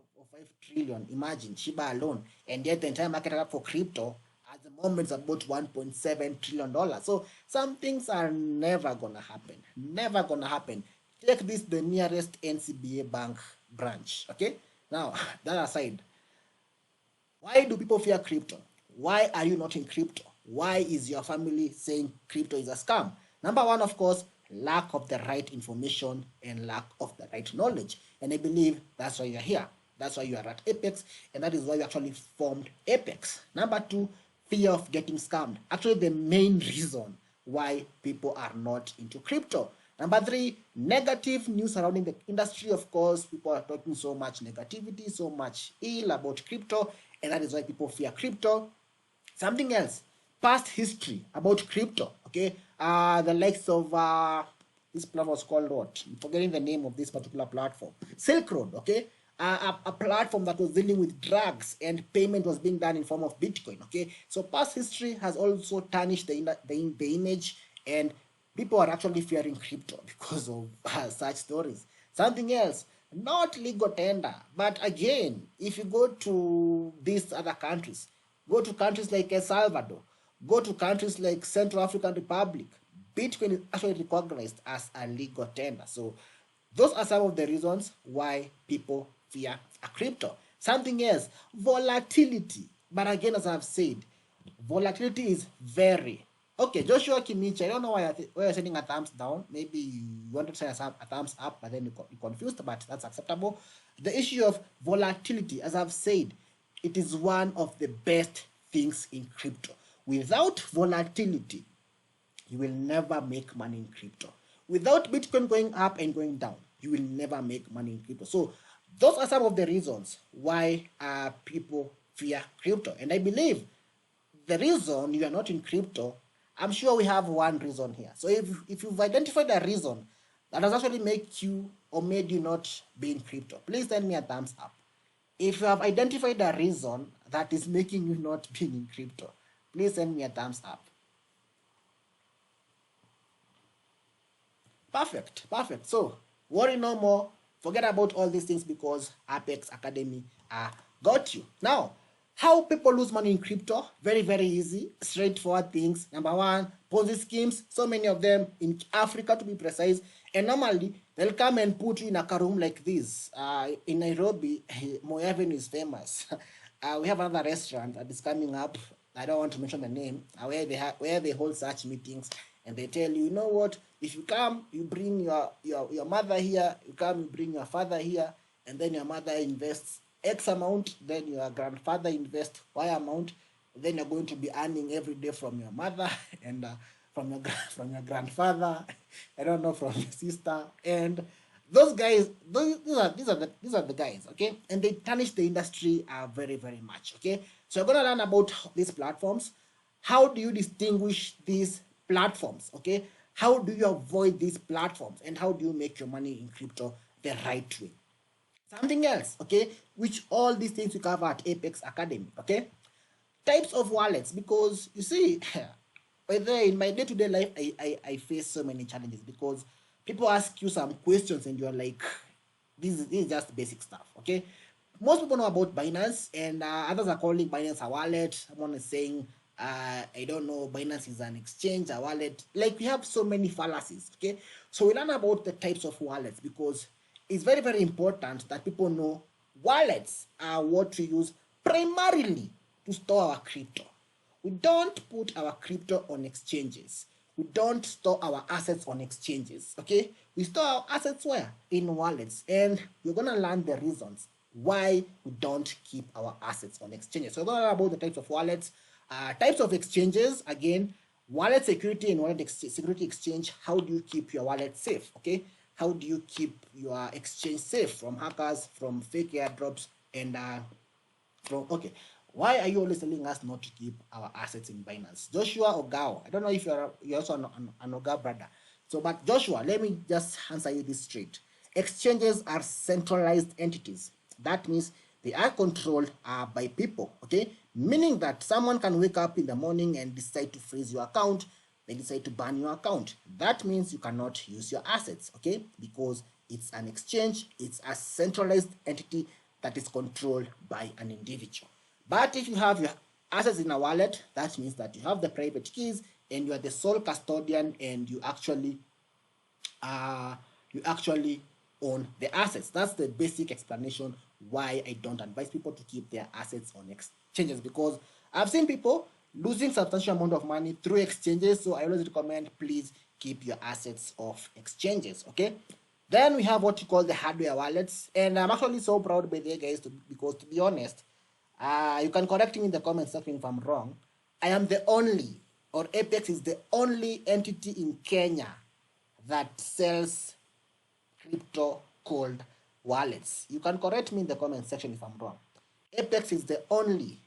trillion. Imagine Shiba alone, and yet the entire market cap for crypto at the moment is about $1.7 trillion. So some things are never gonna happen. Never gonna happen. Take this, the nearest NCBA bank branch. Okay. Now that aside, why do people fear crypto? Why are you not in crypto? Why is your family saying crypto is a scam? Number one, of course, lack of the right information and lack of the right knowledge. And I believe that's why you're here. That's why you are at Apex, and that is why you actually formed Apex. Number two, fear of getting scammed. Actually, the main reason why people are not into crypto. Number three, negative news surrounding the industry. Of course, people are talking so much negativity, so much ill about crypto, and that is why people fear crypto. Something else, past history about crypto, okay? The likes of this platform was called what? I'm forgetting the name of this particular platform. Silk Road, okay? A platform that was dealing with drugs and payment was being done in form of Bitcoin, okay? So past history has also tarnished the image, and people are actually fearing crypto because of such stories. Something else, not legal tender, but again, if you go to these other countries, go to countries like El Salvador, go to countries like Central African Republic, Bitcoin is actually recognized as a legal tender. So those are some of the reasons why people fear a crypto. Something else, volatility. But again, as I've said, volatility is very okay. Joshua Kimichi, I don't know why you're sending a thumbs down. Maybe you wanted to send a thumbs up, but then you're confused, but that's acceptable. The issue of volatility, as I've said, it is one of the best things in crypto. Without volatility, you will never make money in crypto. Without Bitcoin going up and going down, you will never make money in crypto. So those are some of the reasons why people fear crypto. And I believe the reason you are not in crypto, I'm sure we have one reason here. So if you've identified a reason that has actually made you or made you not be in crypto, please send me a thumbs up. If you have identified a reason that is making you not being in crypto, please send me a thumbs up. Perfect, perfect. So worry no more. Forget about all these things because Apex Academy got you. Now, how people lose money in crypto? Very, very easy, straightforward things. Number one, Ponzi schemes. So many of them in Africa, to be precise. And normally, they'll come and put you in a room like this. In Nairobi, Moi Avenue is famous. We have another restaurant that is coming up. I don't want to mention the name. Where they hold such meetings, and they tell you, you know what? If you come, you bring your mother here. You come, you bring your father here, and then your mother invests X amount. Then your grandfather invests Y amount. Then you're going to be earning every day from your mother and from your grandfather. I don't know, from your sister. And those guys, these are the guys, okay? And they tarnish the industry very, very much, okay? So we're gonna learn about these platforms. How do you distinguish these platforms, okay? How do you avoid these platforms, and how do you make your money in crypto the right way? Something else, okay, which all these things we cover at Apex Academy, okay? Types of wallets, because you see, whether in my day-to-day life, I face so many challenges because people ask you some questions and you're like, this is just basic stuff, okay? Most people know about Binance, and others are calling Binance a wallet. Someone is saying, I don't know, Binance is an exchange, a wallet. Like, we have so many fallacies, okay? So we learn about the types of wallets because it's very, very important that people know wallets are what we use primarily to store our crypto. We don't put our crypto on exchanges. We don't store our assets on exchanges, okay? We store our assets where? In wallets. And we're going to learn the reasons why we don't keep our assets on exchanges. So we're going to learn about the types of wallets, types of exchanges, again, wallet security and wallet security exchange. How do you keep your wallet safe, okay? How do you keep your exchange safe from hackers, from fake airdrops, and okay, why are you always telling us not to keep our assets in Binance? Joshua Ogao, I don't know if you're also an Ogao brother. So, but Joshua, let me just answer you this straight. Exchanges are centralized entities. That means they are controlled by people, okay? Meaning that someone can wake up in the morning and decide to freeze your account. They decide to ban your account. That means you cannot use your assets, okay? Because it's an exchange, it's a centralized entity that is controlled by an individual. But if you have your assets in a wallet, that means that you have the private keys and you are the sole custodian, and you actually own the assets. That's the basic explanation why I don't advise people to keep their assets on exchanges, because I've seen people losing substantial amount of money through exchanges. So I always recommend, please keep your assets off exchanges, okay? Then we have what you call the hardware wallets, and I'm actually so proud by the guys because, to be honest, you can correct me in the comment section if I'm wrong. I am the only, or Apex is the only entity in Kenya that sells crypto called wallets. You can correct me in the comment section if I'm wrong. Apex is the only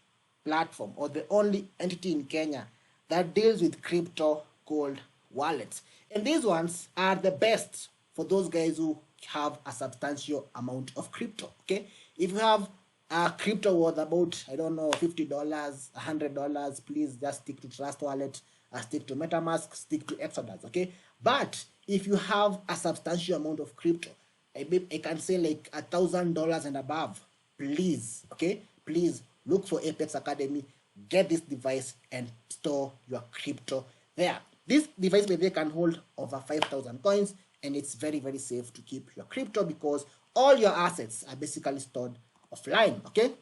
platform or the only entity in Kenya that deals with crypto called wallets. And these ones are the best for those guys who have a substantial amount of crypto, okay? If you have a crypto worth about, I don't know, $50, $100, please just stick to Trust Wallet, stick to MetaMask, stick to Exodus, okay? But if you have a substantial amount of crypto, I can say like $1,000 and above, please, okay? Please look for Apex Academy, get this device and store your crypto there. This device maybe can hold over 5,000 coins, and it's very, very safe to keep your crypto because all your assets are basically stored offline, okay?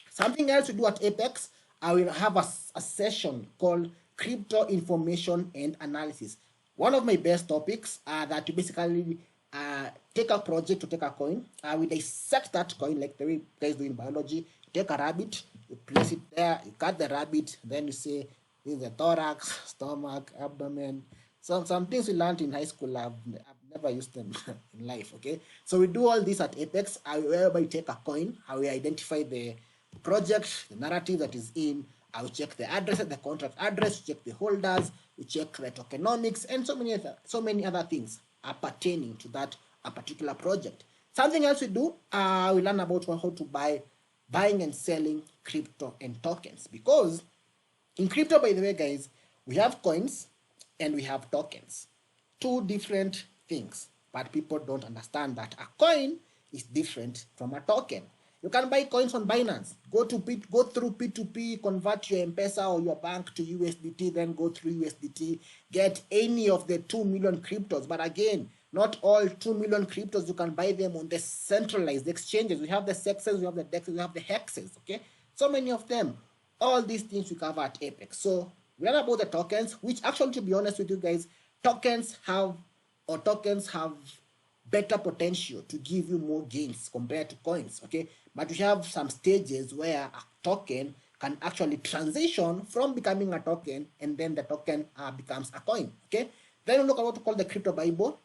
Something else we do at Apex, I will have a session called Crypto Information and Analysis. One of my best topics that you basically take a project to take a coin. We dissect that coin like the way guys do in biology. You take a rabbit, you place it there, you cut the rabbit, then you say, this is the thorax, stomach, abdomen. Some things we learned in high school, I've never used them in life, okay? So we do all this at Apex, whereby we take a coin, we identify the project, the narrative that is in, I will check the address, the contract address, check the holders, we check the tokenomics, and so many other things are pertaining to that a particular project. Something else we do, we learn about how to buy buying and selling crypto and tokens. Because in crypto, by the way, guys, we have coins and we have tokens. Two different things, but people don't understand that a coin is different from a token. You can buy coins on Binance. Go through P2P, convert your M-Pesa or your bank to USDT, then go through USDT, get any of the 2 million cryptos. But again, not all 2 million cryptos, you can buy them on the centralized exchanges. We have the SEXes, we have the DEXs, we have the hexes, okay? So many of them. All these things we cover at Apex. So we learn about the tokens, which actually, to be honest with you guys, tokens have better potential to give you more gains compared to coins, okay? But we have some stages where a token can actually transition from becoming a token, and then the token becomes a coin, okay? Then we look at what we call the crypto Bible.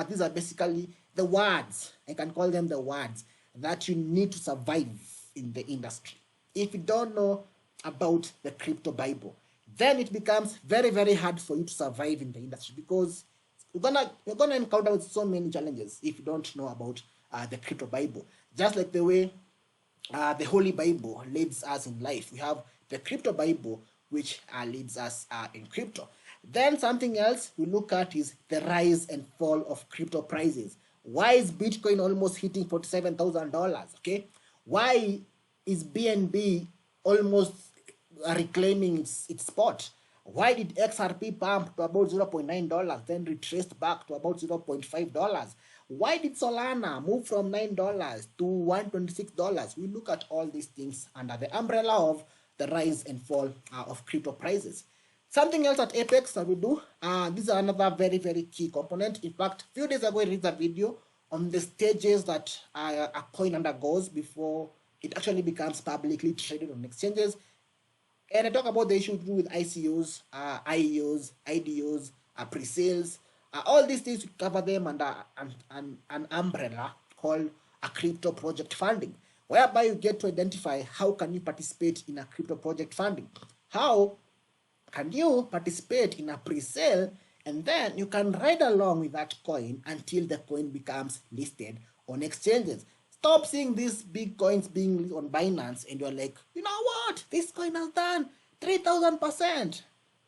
These are basically the words, I can call them the words, that you need to survive in the industry. If you don't know about the crypto Bible, then it becomes very, very hard for you to survive in the industry, because you're gonna encounter with so many challenges if you don't know about the crypto Bible. Just like the way the Holy Bible leads us in life, we have the crypto Bible, which leads us in crypto. Then something else we look at is the rise and fall of crypto prices. Why is Bitcoin almost hitting $47,000? Okay, why is BNB almost reclaiming its spot? Why did XRP pump to about $0.9, then retraced back to about $0.5? Why did Solana move from $9 to $126? We look at all these things under the umbrella of the rise and fall of crypto prices. Something else at Apex that we do, this is another very, very key component. In fact, a few days ago I released a video on the stages that a coin undergoes before it actually becomes publicly traded on exchanges. And I talk about the issue to do with ICOs, IEOs, IDOs, pre-sales. All these things, we cover them under an umbrella called a crypto project funding, whereby you get to identify how can you participate in a crypto project funding. How can you participate in a pre-sale, and then you can ride along with that coin until the coin becomes listed on exchanges. Stop seeing these big coins being listed on Binance and you're like, you know what, this coin has done 3,000%.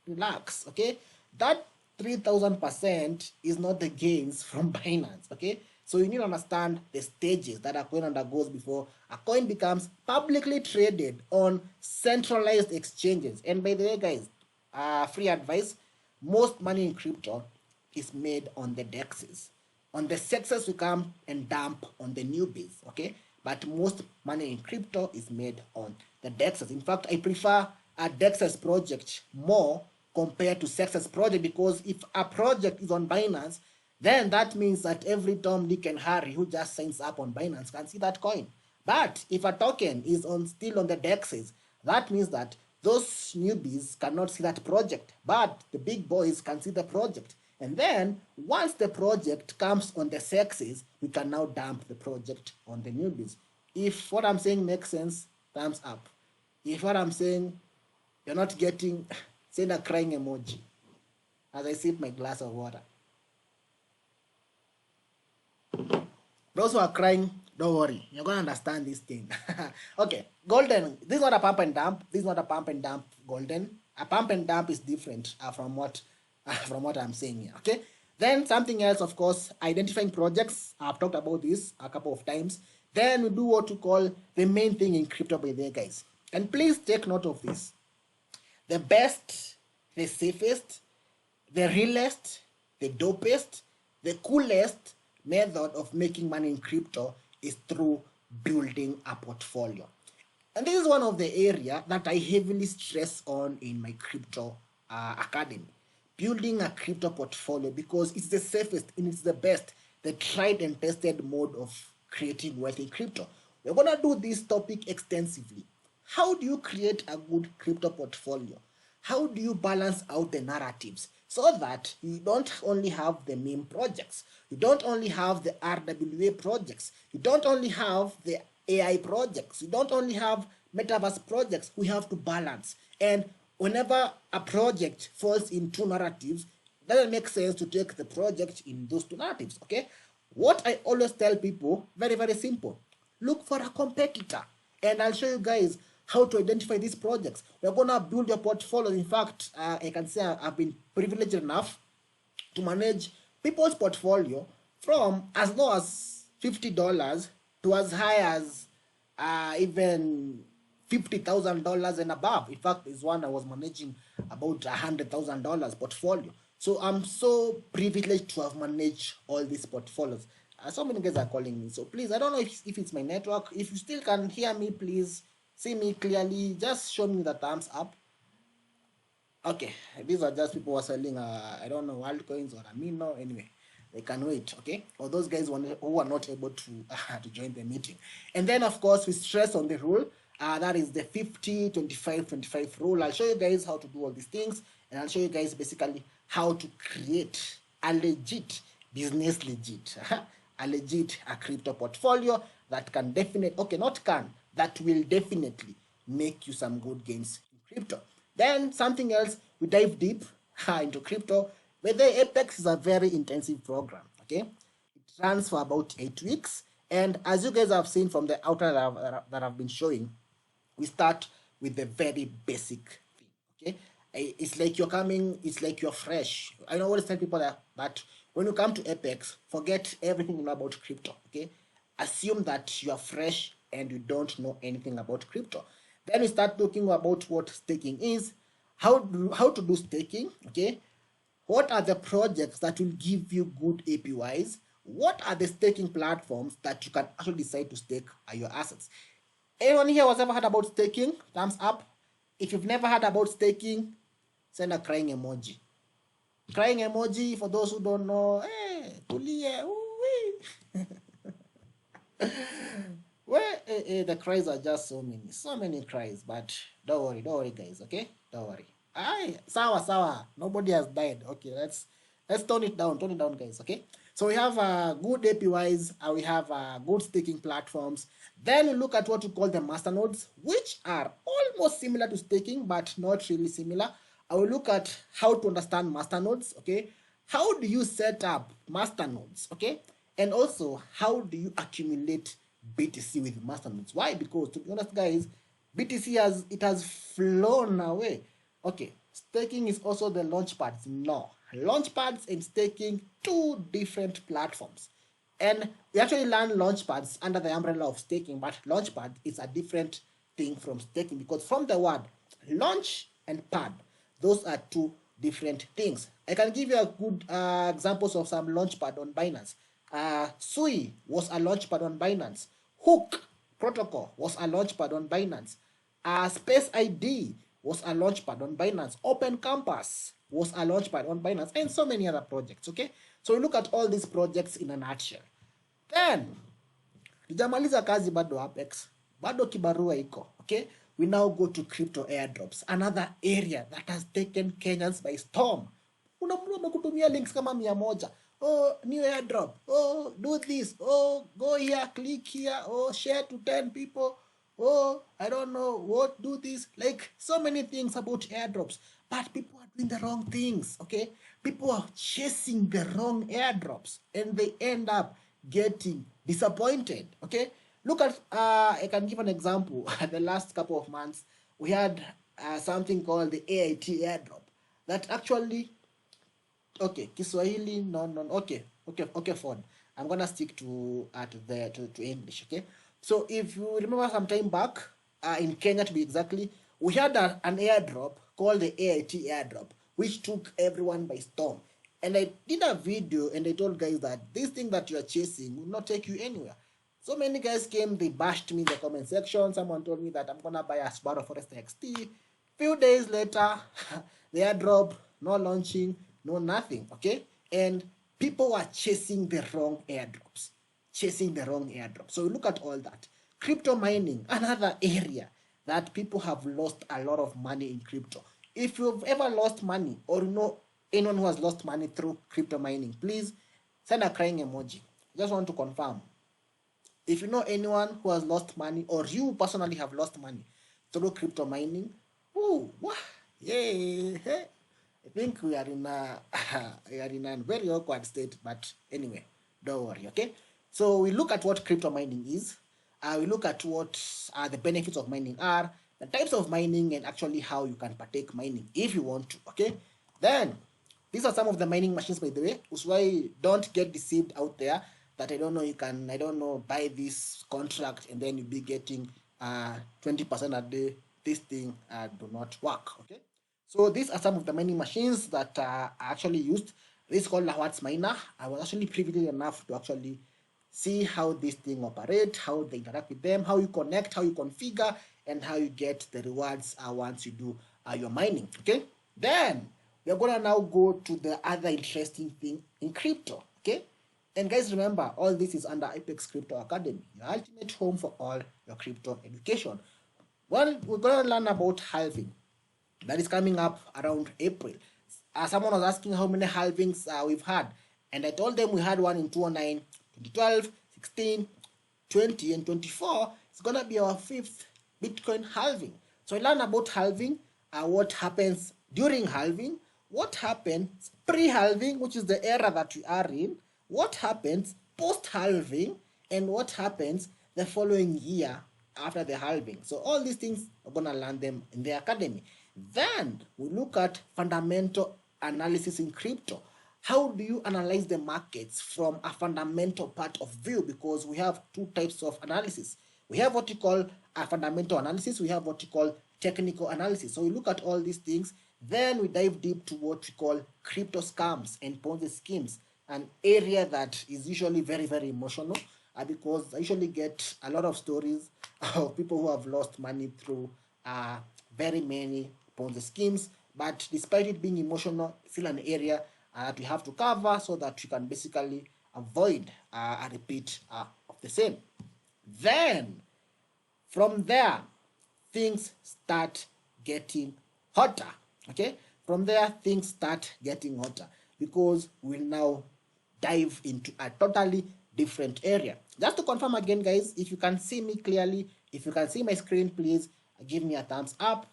Relax, okay? That 3,000% is not the gains from Binance, okay? So you need to understand the stages that a coin undergoes before a coin becomes publicly traded on centralized exchanges. And by the way, guys, free advice, most money in crypto is made on the DEXs. On the SEXes, we come and dump on the newbies, okay? But most money in crypto is made on the DEXs. In fact, I prefer a DEXs project more compared to SEXes project, because if a project is on Binance, then that means that every Tom, Dick, and Harry who just signs up on Binance can see that coin. But if a token is still on the DEXs, that means that those newbies cannot see that project, but the big boys can see the project. And then once the project comes on the SEXes, we can now dump the project on the newbies. If what I'm saying makes sense, thumbs up. If what I'm saying you're not getting, send a crying emoji as I sip my glass of water. Those who are crying, don't worry, you're going to understand this thing. Okay, golden. This is not a pump and dump. This is not a pump and dump golden. A pump and dump is different from what I'm saying here, okay? Then something else, of course, identifying projects. I've talked about this a couple of times. Then we do what we call the main thing in crypto by there, guys. And please take note of this. The best, the safest, the realest, the dopest, the coolest method of making money in crypto is through building a portfolio. And this is one of the areas that I heavily stress on in my crypto academy. Building a crypto portfolio, because it's the safest and it's the best, the tried and tested mode of creating wealth in crypto. We're going to do this topic extensively. How do you create a good crypto portfolio? How do you balance out the narratives so that you don't only have the meme projects, you don't only have the RWA projects, you don't only have the AI projects, you don't only have metaverse projects? We have to balance. And whenever a project falls in two narratives, it doesn't make sense to take the project in those two narratives, okay? What I always tell people, very, very simple. Look for a competitor and I'll show you guys how to identify these projects. We're gonna build your portfolio. In fact, I can say I've been privileged enough to manage people's portfolio from as low as $50 to as high as even $50,000 and above. In fact, there's one I was managing about $100,000 portfolio. So I'm so privileged to have managed all these portfolios. So many guys are calling me. So please, I don't know if it's my network. If you still can hear me, please see me clearly. Just show me the thumbs up. Okay, these are just people who are selling, I don't know, altcoins or amino. Anyway, they can wait, okay? Or those guys who are not able to to join the meeting. And then, of course, we stress on the rule. That is the 50, 25, 25 rule. I'll show you guys how to do all these things. And I'll show you guys basically how to create a legit business, a crypto portfolio that can definitely, okay, not can, that will definitely make you some good gains in crypto. Then something else, we dive deep into crypto. But the Apex is a very intensive program, okay? It runs for about 8 weeks. And as you guys have seen from the outline that I've been showing, we start with the very basic thing, okay? It's like you're coming, it's like you're fresh. I always tell people that when you come to Apex, forget everything you know about crypto, okay? Assume that you are fresh and you don't know anything about crypto. Then we start talking about what staking is, how to do staking, okay? What are the projects that will give you good APYs? What are the staking platforms that you can actually decide to stake your assets? Anyone here has ever heard about staking? Thumbs up. If you've never heard about staking, send a crying emoji. Crying emoji, for those who don't know, hey, tulie, well, the cries are just so many cries, but don't worry guys, okay? Don't worry. Sawa, nobody has died. Okay, let's tone it down guys, okay? So we have good APYs, we have good staking platforms. Then we look at what we call the masternodes, which are almost similar to staking, but not really similar. I will look at how to understand masternodes, okay? How do you set up masternodes, okay? And also, how do you accumulate BTC with masternodes? Why? Because to be honest, guys, BTC has flown away. Okay, staking is also the launchpads. No, launchpads and staking, two different platforms. And we actually learn launchpads under the umbrella of staking, but launchpad is a different thing from staking, because from the word launch and pad, those are two different things. I can give you a good examples of some launchpad on Binance. Sui was a launchpad on Binance. Hook protocol was a launchpad on Binance. Space ID was a launchpad on Binance. Open Campus was a launchpad on Binance, and so many other projects, okay? So we look at all these projects in a nutshell. Then, tujamaliza kazi bado Apex, bado kibarua iko, okay? We now go to crypto airdrops, another area that has taken Kenyans by storm. Unamrua amekutumia links kama 100. Oh, new airdrop. Oh, do this. Oh, go here, click here. Oh, share to 10 people. Oh, I don't know what, do this. Like, so many things about airdrops. But people are doing the wrong things, okay? People are chasing the wrong airdrops, and they end up getting disappointed, okay? Look at, I can give an example. The last couple of months, we had something called the AIT airdrop that actually, okay, Kiswahili, no, okay, Ford. I'm gonna stick to English, okay? So if you remember some time back, in Kenya to be exactly, we had an airdrop called the AIT airdrop, which took everyone by storm. And I did a video and I told guys that this thing that you are chasing will not take you anywhere. So many guys came, they bashed me in the comment section. Someone told me that I'm gonna buy a Subaru Forester XT. Few days later, the airdrop, no launching, no nothing, okay? And people were chasing the wrong airdrops. So we look at all that. Crypto mining, another area that people have lost a lot of money in crypto. If you've ever lost money, or you know anyone who has lost money through crypto mining, please send a crying emoji. Just want to confirm. If you know anyone who has lost money, or you personally have lost money through crypto mining, ooh, yay! I think we are in a very awkward state, but anyway, don't worry, okay? So we look at what crypto mining is. We look at what the benefits of mining are, the types of mining, and actually how you can partake mining if you want to. Okay, then these are some of the mining machines, by the way. That's why don't get deceived out there that I don't know, you can, I don't know, buy this contract and then you'll be getting 20% a day. This thing do not work. Okay, so these are some of the mining machines that are actually used. This is called Lahwat's miner. I was actually privileged enough to actually see how this thing operate, how they interact with them, how you connect, how you configure, and how you get the rewards once you do your mining. Okay, then we're gonna now go to the other interesting thing in crypto. Okay, and guys, remember, all this is under Apex Crypto Academy, your ultimate home for all your crypto education. Well, we're gonna learn about halving. That is coming up around April. Someone was asking how many halvings we've had, and I told them we had one in 2009, 2012, 16, 20, and 24. It's gonna be our fifth Bitcoin halving. So I learned about halving, what happens during halving, what happens pre-halving, which is the era that we are in, what happens post-halving, and what happens the following year after the halving. So all these things, we're gonna learn them in the academy. Then we look at fundamental analysis in crypto. How do you analyze the markets from a fundamental part of view? Because we have two types of analysis. We have what you call a fundamental analysis. We have what you call technical analysis. So we look at all these things. Then we dive deep to what we call crypto scams and Ponzi schemes, an area that is usually very, very emotional because I usually get a lot of stories of people who have lost money through very many Ponzi schemes. But despite it being emotional, it's still an area that we have to cover so that we can basically avoid a repeat of the same. Then, from there, things start getting hotter. Okay, from there, things start getting hotter because we'll now dive into a totally different area. Just to confirm again, guys, if you can see me clearly, if you can see my screen, please give me a thumbs up.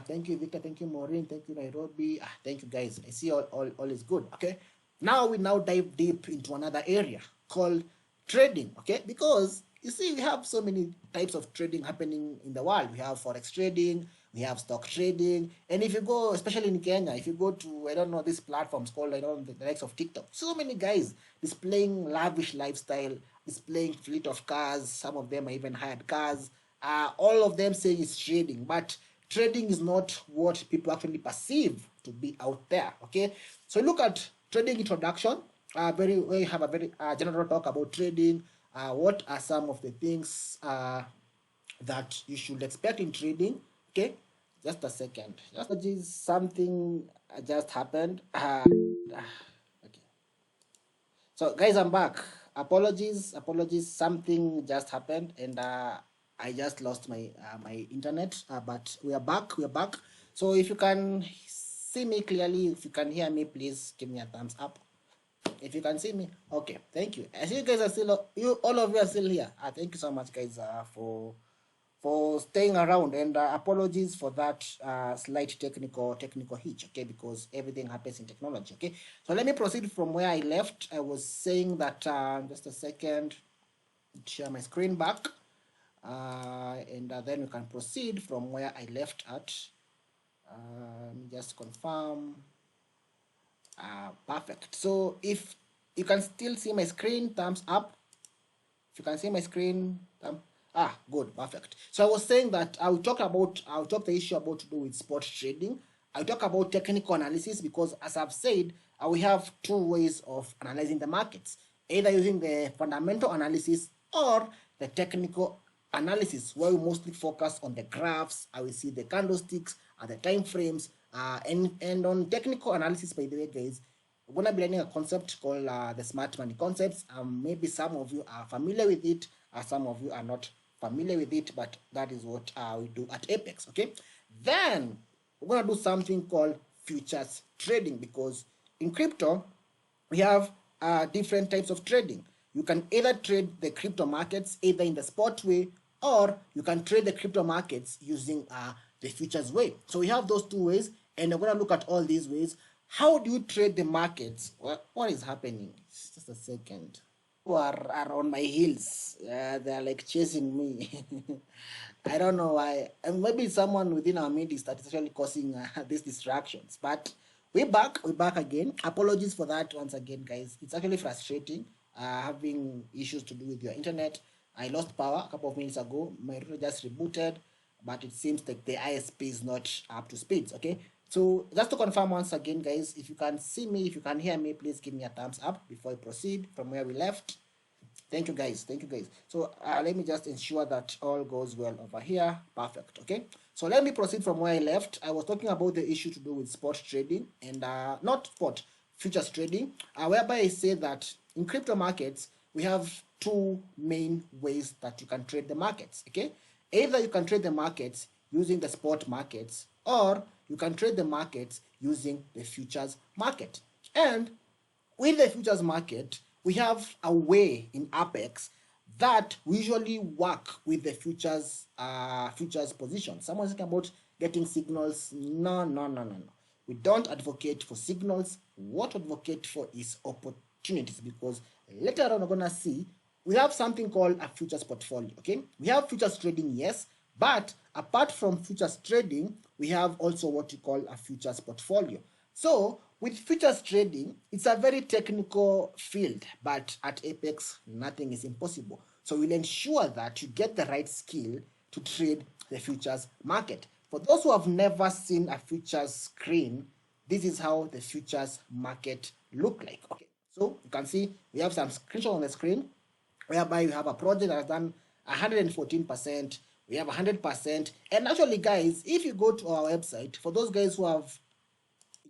Thank you, Victor. Thank you, Maureen. Thank you, Nairobi. Thank you, guys. I see all is good. Okay. Now we dive deep into another area called trading. Okay, because you see, we have so many types of trading happening in the world. We have forex trading, we have stock trading, and if you go, especially in Kenya, if you go to, I don't know, these platforms called, I don't know, the likes of TikTok, so many guys displaying lavish lifestyle, displaying fleet of cars. Some of them are even hired cars. All of them saying it's trading, but trading is not what people actually perceive to be out there. Okay, so look at trading introduction. We have a very general talk about trading. What are some of the things that you should expect in trading? Okay, just a second. Just something just happened. Okay. So guys, I'm back. Apologies. Something just happened, and I just lost my my internet. But we are back. So if you can see me clearly, if you can hear me, please give me a thumbs up. If you can see me, okay, thank you. I see you guys are still, all of you are still here. Thank you so much, guys, for staying around, and apologies for that slight technical hitch. Okay, because everything happens in technology. Okay, so let me proceed from where I left. I was saying that just a second, share my screen back, and then we can proceed from where I left at. Let me just confirm. Perfect. So if you can still see my screen, thumbs up. If you can see my screen, good, perfect. So I was saying that I'll talk the issue about to do with spot trading. I'll talk about technical analysis because, as I've said, we have two ways of analyzing the markets, either using the fundamental analysis or the technical analysis, where we mostly focus on the graphs. I will see the candlesticks, the time frames, and on technical analysis, by the way, guys, we're going to be learning a concept called the smart money concepts. Maybe some of you are familiar with it, some of you are not familiar with it, but that is what we do at Apex. Okay, then we're going to do something called futures trading, because in crypto we have different types of trading. You can either trade the crypto markets either in the spot way, or you can trade the crypto markets using the futures way. So we have those two ways, and we're going to look at all these ways. How do you trade the markets? What is happening? Just a second. who are on my heels. They're like chasing me. I don't know why. And maybe someone within our midst that is actually causing these distractions. But we're back. We're back again. Apologies for that once again, guys. It's actually frustrating having issues to do with your internet. I lost power a couple of minutes ago. My router just rebooted, but it seems like the ISP is not up to speed. Okay. So just to confirm once again, guys, if you can see me, if you can hear me, please give me a thumbs up before I proceed from where we left. Thank you, guys. Thank you, guys. So let me just ensure that all goes well over here. Perfect. Okay. So let me proceed from where I left. I was talking about the issue to do with spot trading and not spot, futures trading, whereby I say that in crypto markets, we have two main ways that you can trade the markets. Okay. Either you can trade the markets using the spot markets, or you can trade the markets using the futures market. And with the futures market, we have a way in Apex that we usually work with the futures position. Someone's talking about getting signals. No, no, no, no, no. We don't advocate for signals. What we advocate for is opportunities, because later on we're gonna see we have something called a futures portfolio. Okay, we have futures trading, yes, but apart from futures trading, we have also what we call a futures portfolio. So with futures trading, it's a very technical field, but at Apex, nothing is impossible. So we'll ensure that you get the right skill to trade the futures market. For those who have never seen a futures screen, this is how the futures market look like. Okay, so you can see we have some screenshot on the screen whereby we have a project that has done 114%, we have 100%. And actually, guys, if you go to our website, for those guys who have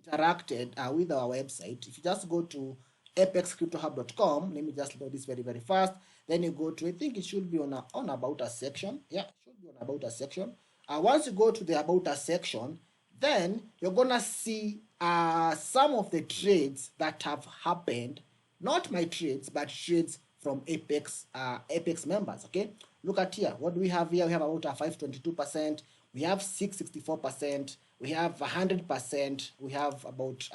interacted with our website, if you just go to apexcryptohub.com, let me just load this very, very fast. Then you go to, I think it should be on About Us section. Yeah, it should be on About Us section. Once you go to the About Us section, then you're gonna see some of the trades that have happened, not my trades, but trades from Apex members. Okay, look at here. What do we have here? We have about 522%. We have 664%. We have 100%. We have about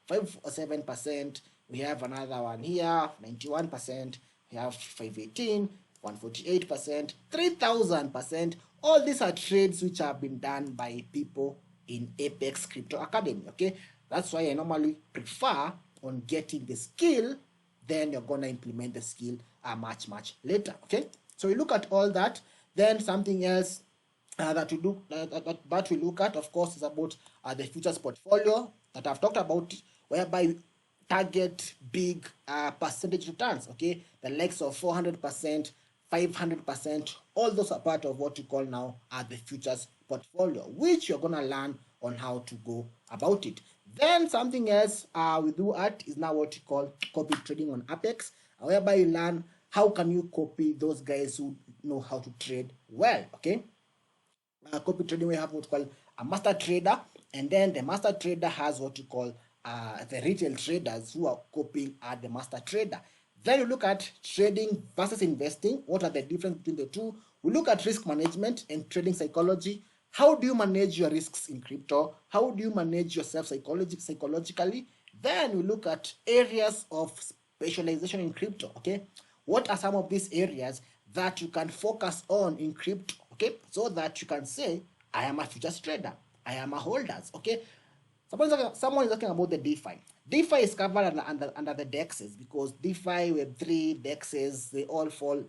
507%. We have another one here, 91%. We have 518, 148%, 3000%. All these are trades which have been done by people in Apex Crypto Academy. Okay, that's why I normally prefer on getting the skill, then you're gonna implement the skill much later. Okay, so we look at all that. Then something else that we do that we look at, of course, is about the futures portfolio that I've talked about, whereby we target big percentage returns. Okay, the likes of 400%, 500%. All those are part of what we call now the futures portfolio, which you're gonna learn on how to go about it. Then something else we do at is now what we call copy trading on Apex, whereby you learn how can you copy those guys who know how to trade well. Okay, copy trading, we have what we call a master trader, and then the master trader has what we call the retail traders who are copying the master trader. Then you look at trading versus investing. What are the difference between the two? We look at risk management and trading psychology. How do you manage your risks in crypto? How do you manage yourself psychologically? Then we look at areas of specialization in crypto. Okay, what are some of these areas that you can focus on in crypto? Okay, so that you can say, I am a futures trader, I am a holders. Okay, someone is talking about the DeFi. DeFi is covered under the DEXs, because DeFi, Web3, DEXs, they all fall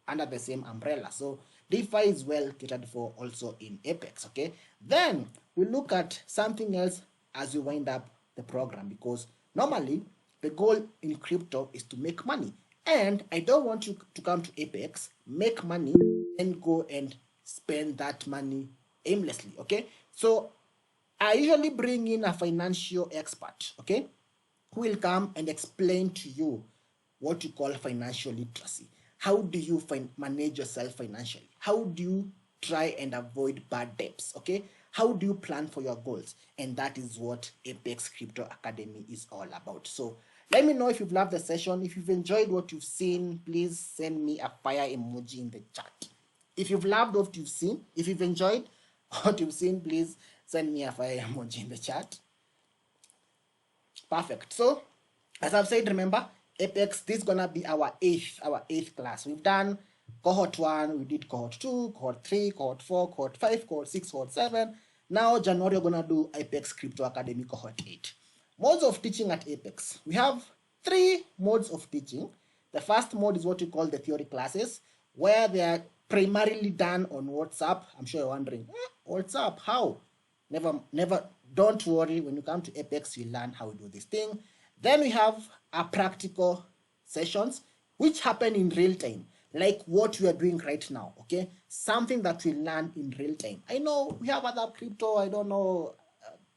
under the same umbrella. So DeFi is well catered for also in Apex. Okay, then we look at something else as we wind up the program, because normally the goal in crypto is to make money, and I don't want you to come to Apex, make money, and go and spend that money aimlessly. Okay, so I usually bring in a financial expert, okay, who will come and explain to you what you call financial literacy. How do you manage yourself financially? How do you try and avoid bad debts? Okay, how do you plan for your goals? And that is what Apex Crypto Academy is all about. So let me know if you've loved the session. If you've enjoyed what you've seen, please send me a fire emoji in the chat. If you've loved what you've seen, if you've enjoyed what you've seen, please send me a fire emoji in the chat. Perfect. So, as I've said, remember, Apex, this is gonna be our eighth class. We've done cohort 1, we did cohort 2, cohort 3, cohort 4, cohort 5, cohort 6, cohort 7. Now January we're gonna do Apex Crypto Academy cohort 8. Modes of teaching at Apex. We have 3 modes of teaching. The first mode is what we call the theory classes, where they are primarily done on WhatsApp. I'm sure you're wondering, WhatsApp, how? Never, don't worry. When you come to Apex, you learn how to do this thing. Then we have our practical sessions, which happen in real time, like what we are doing right now, okay? Something that we learn in real time. I know we have other crypto, I don't know,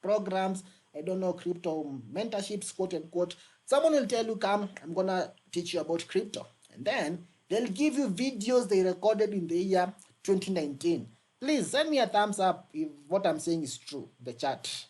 programs, I don't know, crypto mentorships, quote unquote. Someone will tell you, come, I'm gonna teach you about crypto. And then they'll give you videos they recorded in the year 2019. Please send me a thumbs up if what I'm saying is true, the chat.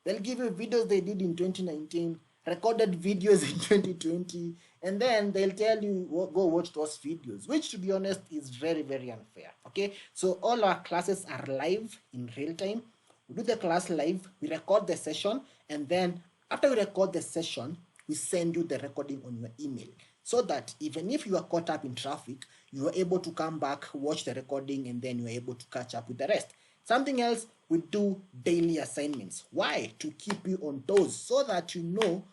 They'll give you videos they did in 2019, recorded videos in 2020, and then they'll tell you, go watch those videos, which to be honest is very, very unfair, okay? So all our classes are live in real time. We do the class live, we record the session, and then after we record the session, we send you the recording on your email, so that even if you are caught up in traffic, you are able to come back, watch the recording, and then you are able to catch up with the rest. Something else, we do daily assignments. Why? To keep you on toes, so that you know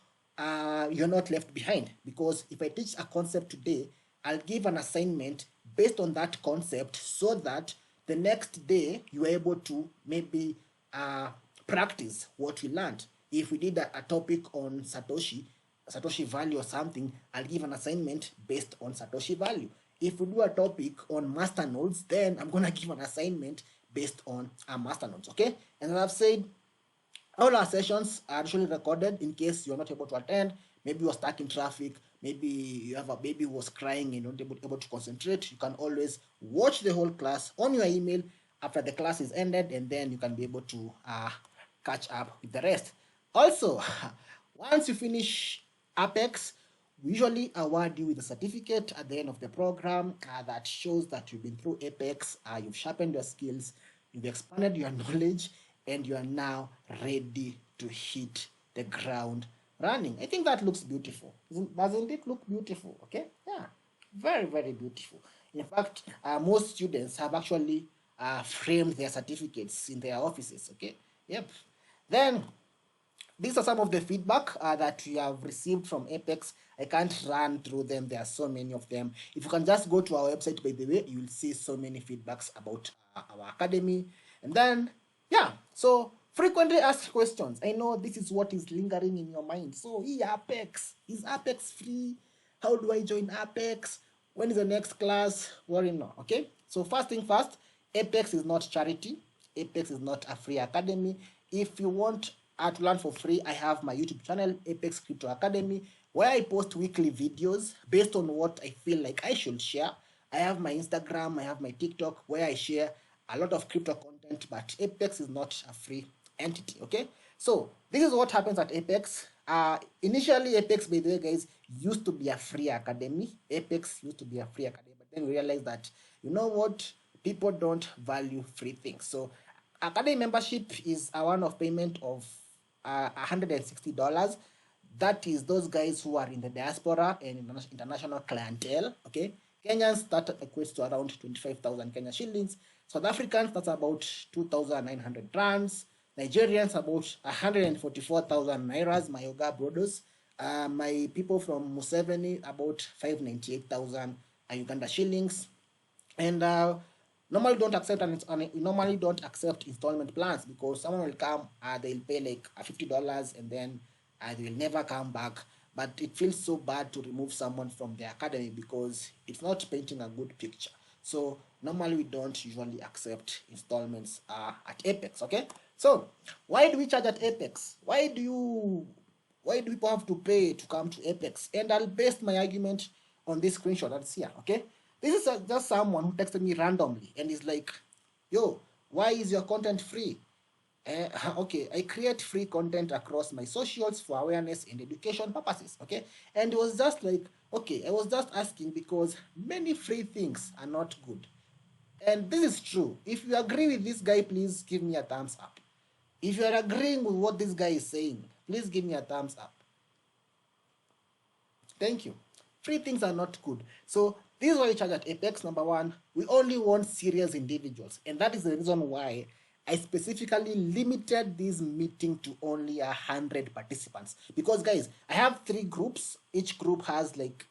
you're not left behind. Because if I teach a concept today, I'll give an assignment based on that concept, so that the next day you are able to maybe practice what we learned. If we did a topic on Satoshi value or something, I'll give an assignment based on Satoshi value. If we do a topic on masternodes, then I'm gonna give an assignment based on our masternodes, okay? And as I've said, all our sessions are usually recorded in case you're not able to attend. Maybe you're stuck in traffic, maybe you have a baby who was crying and you're not able to concentrate. You can always watch the whole class on your email after the class is ended, and then you can be able to catch up with the rest. Also, once you finish Apex, we usually award you with a certificate at the end of the program that shows that you've been through Apex, you've sharpened your skills, you've expanded your knowledge, and you are now ready to hit the ground running. I think that looks beautiful. Doesn't it look beautiful? Okay, yeah, very, very beautiful. In fact, most students have actually framed their certificates in their offices. Okay, yep. Then these are some of the feedback that we have received from Apex. I can't run through them. There are so many of them. If you can just go to our website, by the way, you will see so many feedbacks about our academy. And then, yeah, so frequently asked questions. I know this is what is lingering in your mind. So, Apex, is Apex free? How do I join Apex? When is the next class? Worry no, okay? So first thing first, Apex is not charity. Apex is not a free academy. If you want to learn for free, I have my YouTube channel, Apex Crypto Academy, where I post weekly videos based on what I feel like I should share. I have my Instagram, I have my TikTok, where I share a lot of crypto content, but Apex is not a free entity, okay? So this is what happens at Apex. Initially, Apex, by the way, guys, used to be a free academy. Apex used to be a free academy, but then we realized that, you know what, people don't value free things. So academy membership is a one-off payment of $160. That is those guys who are in the diaspora and international clientele, okay? Kenyans, that equates to around 25,000 Kenya shillings. South Africans, that's about 2,900 rands. Nigerians, about 144,000 nairas, my Oga brothers. My people from Museveni, about 598,000 Uganda shillings. And normally don't accept installment plans, because someone will come, they'll pay like $50 and then they will never come back. But it feels so bad to remove someone from the academy because it's not painting a good picture. So normally we don't usually accept installments at Apex, okay? So why do we charge at Apex? Why do people have to pay to come to Apex? And I'll base my argument on this screenshot that's here, okay? This is just someone who texted me randomly and is like, yo, why is your content free? Okay, I create free content across my socials for awareness and education purposes, okay? And it was just like, okay, I was just asking because many free things are not good. And this is true. If you agree with this guy, please give me a thumbs up. If you are agreeing with what this guy is saying, please give me a thumbs up. Thank you. Free things are not good. So this is why we charge at Apex. Number one, we only want serious individuals. And that is the reason why I specifically limited this meeting to only 100 participants. Because guys, I have 3 groups. Each group has like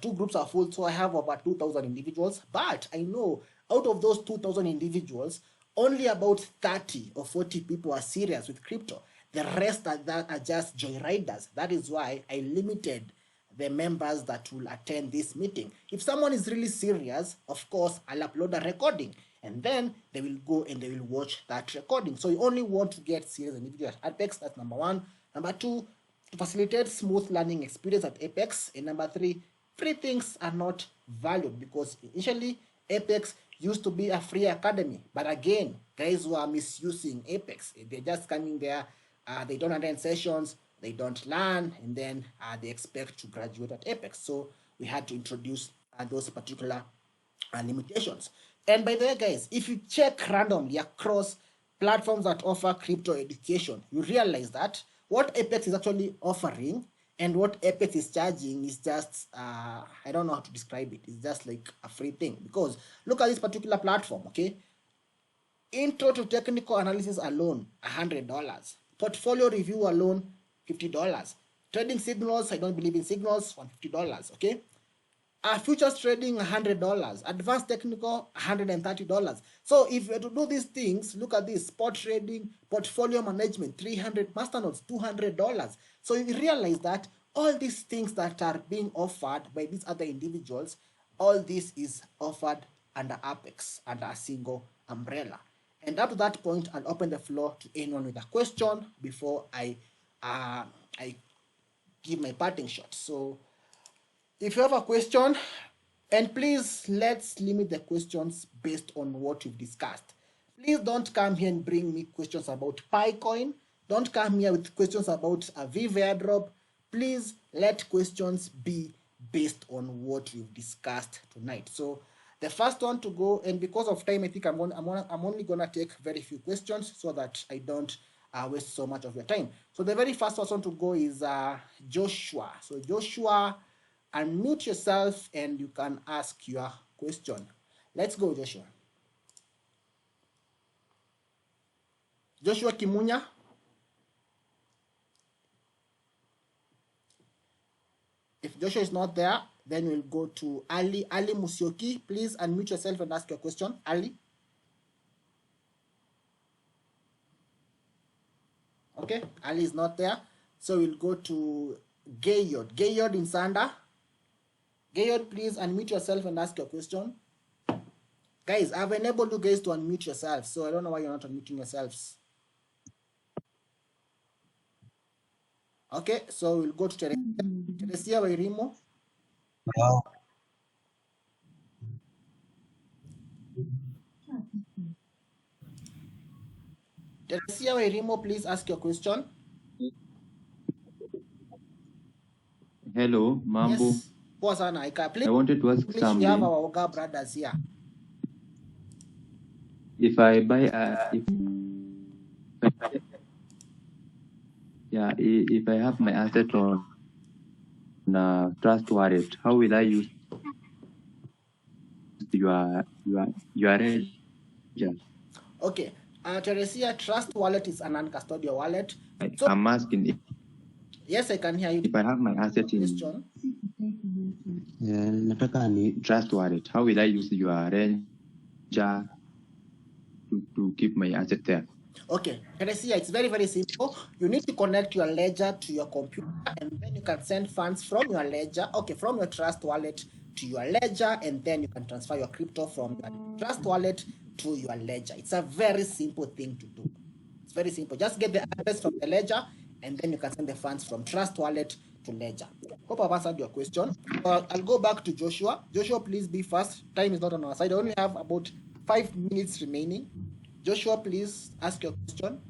2 groups are full. So I have about 2,000 individuals. But I know out of those 2,000 individuals, only about 30 or 40 people are serious with crypto. The rest are just joyriders. That is why I limited the members that will attend this meeting. If someone is really serious, of course, I'll upload a recording and then they will go and they will watch that recording. So you only want to get serious individuals at Apex. That's number one. Number two, to facilitate smooth learning experience at Apex. And number three, free things are not valued because initially Apex used to be a free academy. But again, guys who are misusing Apex, they're just coming there, they don't attend sessions, they don't learn, and then they expect to graduate at Apex. So we had to introduce those particular limitations. And by the way, guys, if you check randomly across platforms that offer crypto education, you realize that what Apex is actually offering and what Apex is charging is just, I don't know how to describe it. It's just like a free thing. Because look at this particular platform, okay? Intro to technical analysis alone, $100. Portfolio review alone, $50. Trading signals, I don't believe in signals, $150, okay? Futures trading, $100. Advanced technical, $130. So if you were to do these things, look at this: spot trading, portfolio management, $300. Masternodes, $200. So you realize that all these things that are being offered by these other individuals, all this is offered under Apex, under a single umbrella. And up to that point, I'll open the floor to anyone with a question before I give my parting shot. So if you have a question, and please let's limit the questions based on what we've discussed. Please don't come here and bring me questions about PyCoin. Don't come here with questions about a Viv airdrop. Please let questions be based on what we've discussed tonight. So the first one to go, and because of time, I think I'm only gonna take very few questions so that I don't waste so much of your time. So the very first person to go is Joshua. So Joshua, unmute yourself and you can ask your question. Let's go, Joshua. Joshua Kimunya. If Joshua is not there, then we'll go to Ali. Ali Musioki, please unmute yourself and ask your question. Ali. Okay, Ali is not there. So we'll go to Gayod. Gayod in Sanda. Gayod, please unmute yourself and ask your question. Guys, I've enabled you guys to unmute yourselves, so I don't know why you're not unmuting yourselves. Okay, so we'll go to Teresia Wairimo. Hello. Teresia Wairimo, please ask your question.
Hello, Mambo.
Yes.
I wanted to ask something.
We have our Oga brothers here.
If I buy if I have my asset on Trust Wallet, how will I use your ledger?
Okay. Teresia, Trust Wallet is an uncustodial wallet.
So, I'm asking if,
yes, I can hear you.
If I have my asset in Trust Wallet, how will I use your ledger to keep my asset there?
Okay, Teresia, it's very, very simple. You need to connect your ledger to your computer, and then you can send funds from your ledger, from your Trust Wallet to your ledger, and then you can transfer your crypto from your Trust Wallet to your ledger. It's a very simple thing to do. It's very simple. Just get the address from the ledger, and then you can send the funds from Trust Wallet to ledger. Hope I've answered your question. I'll go back to Joshua. Joshua, please be fast. Time is not on our side. I only have about 5 minutes remaining. Joshua, please ask your question.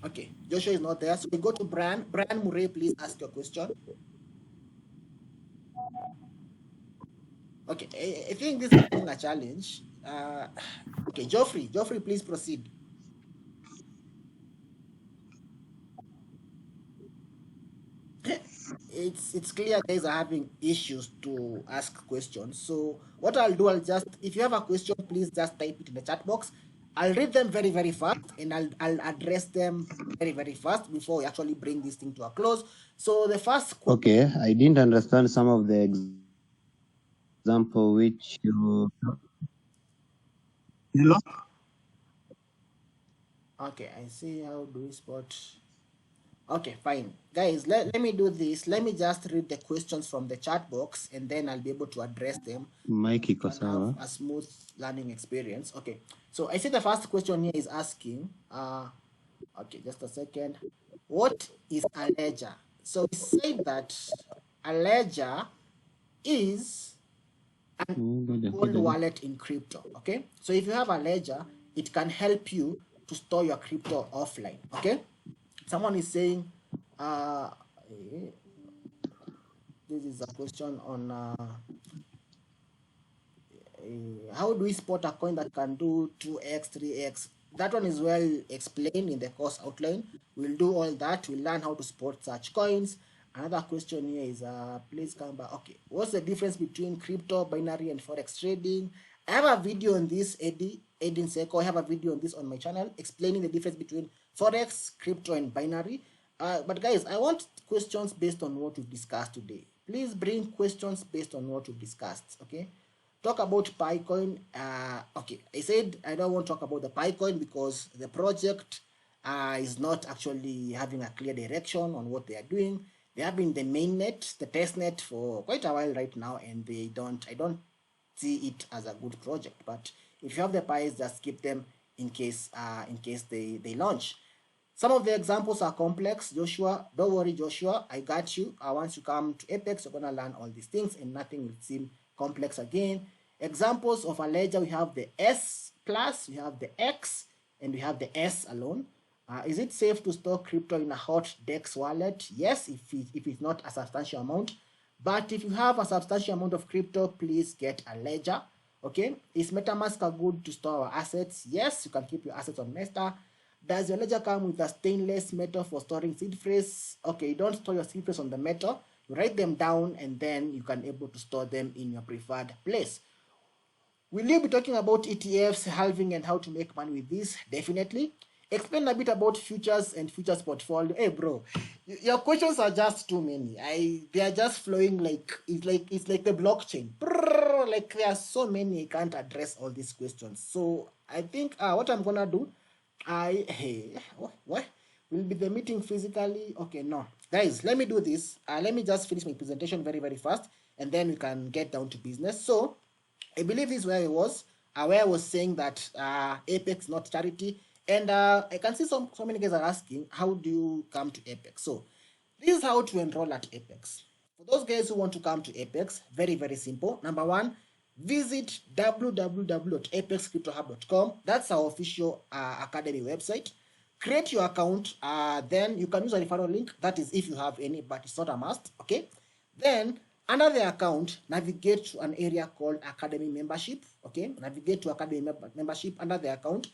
Okay, Joshua is not there. So we go to Brian. Brian Murray, please ask your question. Okay, I think this is a challenge. Okay, Geoffrey, please proceed. it's clear guys are having issues to ask questions. So what I'll do, I'll just, if you have a question, please just type it in the chat box. I'll read them very, very fast, and I'll address them very, very fast before we actually bring this thing to a close. So the first question.
Okay, I didn't understand some of the example which you. Hello?
Okay, I see. How do we spot? Okay, fine. Guys, let me do this. Let me just read the questions from the chat box, and then I'll be able to address them.
Mike iko
Can have
sawa.
a smooth learning experience. Okay, so I see the first question here is asking, okay, just a second. What is a ledger? So we say that a ledger is an cold wallet in crypto. Okay, so if you have a ledger, it can help you to store your crypto offline. Okay, someone is saying, this is a question on how do we spot a coin that can do 2x, 3x? That one is well explained in the course outline. We'll do all that. We'll learn how to spot such coins. Another question here is, please come back. Okay, what's the difference between crypto, binary, and forex trading? I have a video on this, Eddie Nseko. I have a video on this on my channel explaining the difference between forex, crypto, and binary. But guys, I want questions based on what we've discussed today. Please bring questions based on what we've discussed, okay? Talk about PyCoin. Okay, I said I don't want to talk about the PyCoin because the project is not actually having a clear direction on what they are doing. They have been the mainnet, the testnet for quite a while right now, and I don't see it as a good project. But if you have the pies, just keep them in case they launch. Some of the examples are complex. Joshua, don't worry, Joshua, I got you. Once you come to Apex, you're gonna learn all these things, and nothing will seem complex again. Examples of a ledger: we have the S plus, we have the X, and we have the S alone. Is it safe to store crypto in a hot DEX wallet? Yes, if it's not a substantial amount. But if you have a substantial amount of crypto, please get a ledger. Okay, is MetaMask a good to store our assets? Yes, you can keep your assets on Meta. Does your ledger come with a stainless metal for storing seed phrase? Okay, you don't store your seed phrase on the metal. You write them down, and then you can able to store them in your preferred place. Will you be talking about ETFs, halving, and how to make money with this? Definitely. Explain a bit about futures and futures portfolio. Hey, bro, your questions are just too many. They are just flowing like it's like the blockchain. Brrr, like there are so many, I can't address all these questions. So I think what I'm gonna do, what will be the meeting physically? Okay, no, guys, let me do this. Let me just finish my presentation very, very fast, and then we can get down to business. So I believe this is where I was, where I was saying that Apex not charity, and I can see so many guys are asking, how do you come to Apex? So this is how to enroll at Apex. For those guys who want to come to Apex, very, very simple. Number one, visit www.apexcryptohub.com. That's our official academy website. Create your account. Then you can use a referral link. That is if you have any, but it's not a must. Okay. Then under the account, navigate to an area called Academy Membership. Okay, navigate to Academy Membership under the account.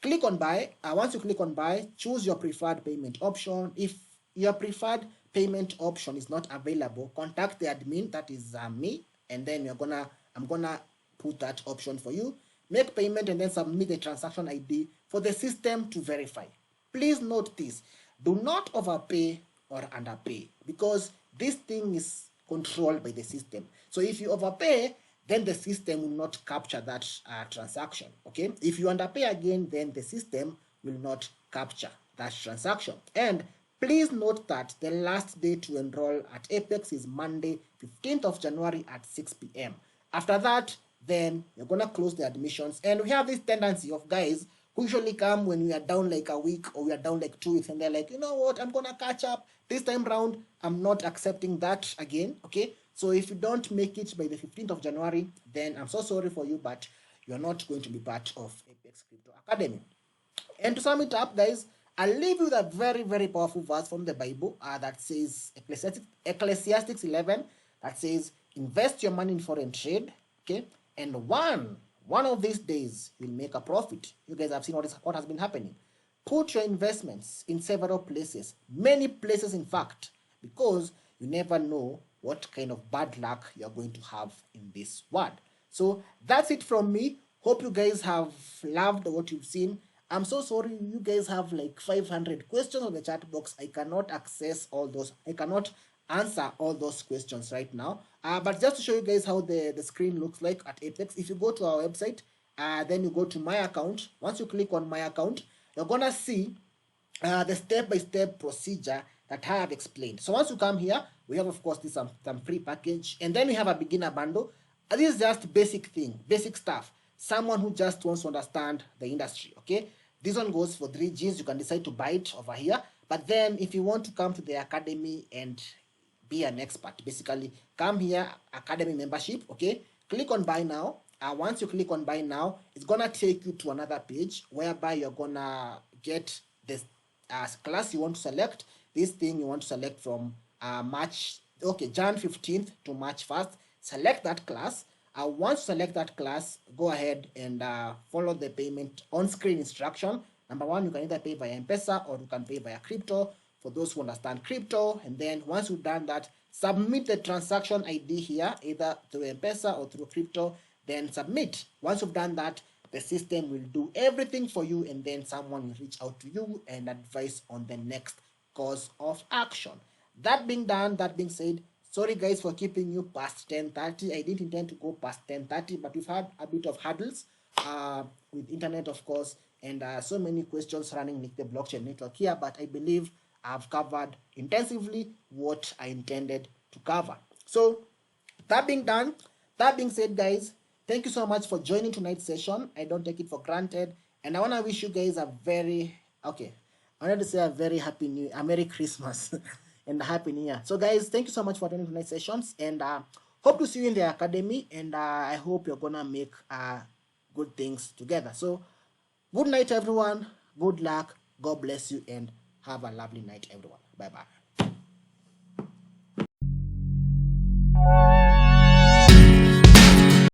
Click on Buy. Once you click on Buy, choose your preferred payment option. If your preferred payment option is not available, contact the admin, that is me, and then I'm gonna put that option for you. Make payment and then submit the transaction ID for the system to verify. Please note this: do not overpay or underpay, because this thing is controlled by the system. So if you overpay, then the system will not capture that transaction. Okay, if you underpay again, then the system will not capture that transaction. And please note that the last day to enroll at Apex is Monday, 15th of January at 6 p.m. After that, then you're gonna close the admissions. And we have this tendency of guys who usually come when we are down like a week or we are down like 2 weeks, and they're like, you know what, I'm gonna catch up. This time round, I'm not accepting that again. Okay, so if you don't make it by the 15th of January, then I'm so sorry for you, but you're not going to be part of Apex Crypto Academy. And to sum it up, guys, I'll leave you with a very, very powerful verse from the Bible that says, Ecclesiastes 11, that says, invest your money in foreign trade, okay? And one of these days, you'll make a profit. You guys have seen what has been happening. Put your investments in several places, many places in fact, because you never know what kind of bad luck you're going to have in this world. So that's it from me. Hope you guys have loved what you've seen. I'm so sorry you guys have like 500 questions on the chat box. I cannot access all those. I cannot answer all those questions right now. But just to show you guys how the screen looks like at Apex, if you go to our website, then you go to my account. Once you click on my account, you're gonna see the step-by-step procedure that I have explained. So once you come here, we have of course this some free package, and then we have a beginner bundle. This is just basic stuff. Someone who just wants to understand the industry. Okay, this one goes for 3Gs. You can decide to buy it over here. But then if you want to come to the academy and be an expert, basically come here, academy membership. Okay, click on buy now. Once you click on buy now, it's gonna take you to another page whereby you're gonna get this class you want to select. This thing you want to select from Jan 15th to March 1st. Select that class. Once you select that class, go ahead and follow the payment on screen instruction. Number one, you can either pay via M-Pesa or you can pay via crypto for those who understand crypto. And then once you've done that, submit the transaction ID here, either through M-Pesa or through crypto, then submit. Once you've done that, the system will do everything for you, and then someone will reach out to you and advise on the next course of action. That being done, that being said, sorry guys for keeping you past 10:30. I didn't intend to go past 10:30, but we've had a bit of hurdles with internet, of course, and so many questions running with the blockchain network here, but I believe I've covered intensively what I intended to cover. So that being done, that being said, guys, thank you so much for joining tonight's session. I don't take it for granted, and I want to wish you guys a very happy Merry Christmas and a happy New Year. So guys, thank you so much for attending tonight's sessions, and hope to see you in the academy, and I hope you're gonna make good things together. So good night, everyone. Good luck. God bless you, and have a lovely night, everyone. Bye bye.